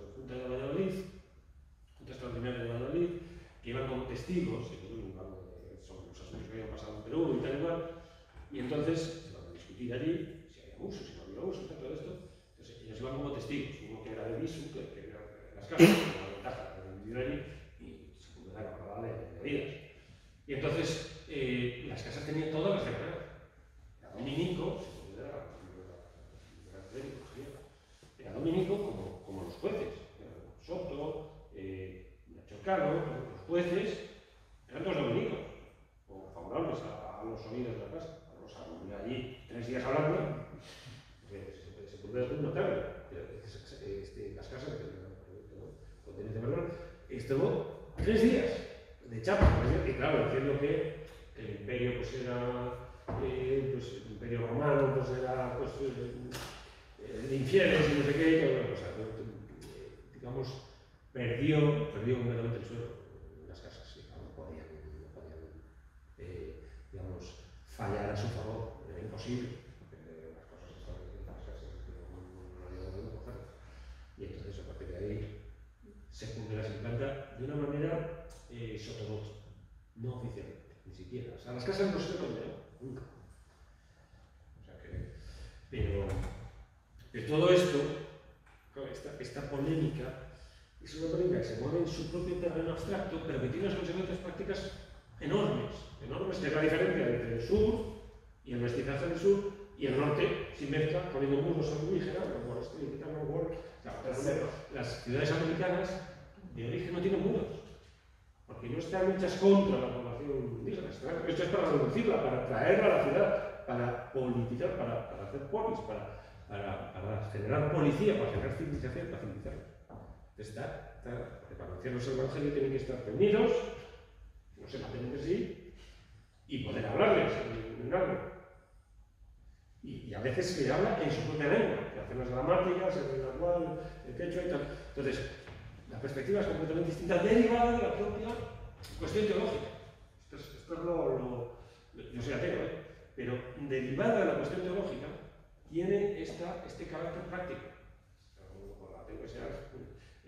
testigos, uno que era de Visu, que era las casas, que la ventaja de vivir allí, y se pudo dar la parada de vidas. Y entonces, las casas tenían todas las cercanas. Era dominico, se pudo dar era dominico como los jueces, Soto, Nacho Cano, los jueces eran dos dominicos, o favorables a los oídos de la casa. O sea, allí 3 días hablando, se puede hacer un notable. Las casas, de verdad, estuvo 3 días de chapa. Y claro, diciendo que el imperio pues era, pues, el imperio romano pues era pues, de infieles y no sé qué, o sea, digamos, perdió completamente el suelo en las casas. Sí, no podían digamos, fallar a su favor, era imposible. Las cosas estaban en las casas, no había podido cogerlas. Y entonces, a partir de ahí, Secundela se implanta de una manera sotobox, no oficialmente, ni siquiera. O sea, las casas no se condenan, nunca. O sea que, pero todo esto, esta polémica, es una polémica que se mueve en su propio terreno abstracto, pero que tiene unas consecuencias prácticas enormes, que es la diferencia entre el sur y el mestizaje del sur y el norte, sin mezcla, poniendo muros alienígenas, las ciudades americanas de origen no tienen muros, porque no están hechas contra la población indígena, están hechas para reducirla, para traerla a la ciudad, para politizar, para hacer polis, para generar policía, para generar civilización, para civilizarlos. Porque para anunciarnos el evangelio tienen que estar reunidos, no se maten entre sí, y poder hablarles en algo. Y a veces se habla en su propia lengua, que hacen las gramáticas, el manual, el quechua y tal. Entonces, la perspectiva es completamente distinta, derivada de la propia cuestión teológica. Esto es yo soy ateo, pero derivada de la cuestión teológica, tiene este carácter práctico. Por la ateo que sea,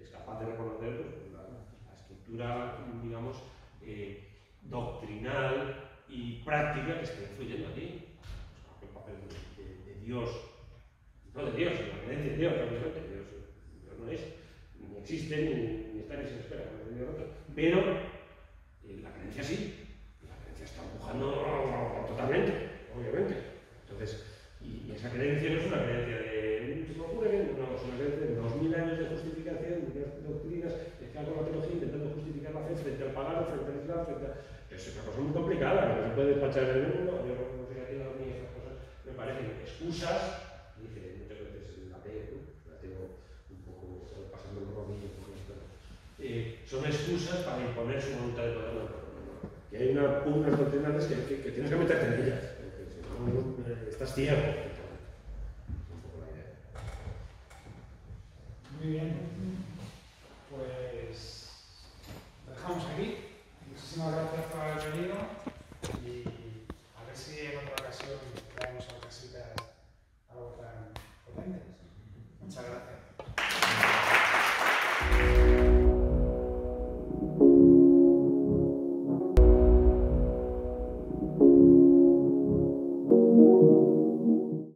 es capaz de reconocer pues, la estructura, digamos, doctrinal y práctica que está influyendo aquí. El papel de Dios, no de Dios, la creencia de Dios, obviamente, Dios no es, ni existe, ni está ni se espera, pero la creencia sí, la creencia está empujando totalmente, obviamente. Entonces, y esa creencia no es una creencia de se me ocurre que no, es una creencia de 2000 años de justificación, de doctrinas, de que hago la teología intentando justificar la fe frente al pagano, frente al islam, es una cosa muy complicada, que no se puede despachar en el mundo. Yo no sé a mí esas cosas me parecen excusas, dice muchas veces el ateo un poco pasando el rodillo por esto, son excusas para imponer su voluntad de poder. Que hay unas doctrinas que tienes que meterte en ellas, porque si no estás ciego.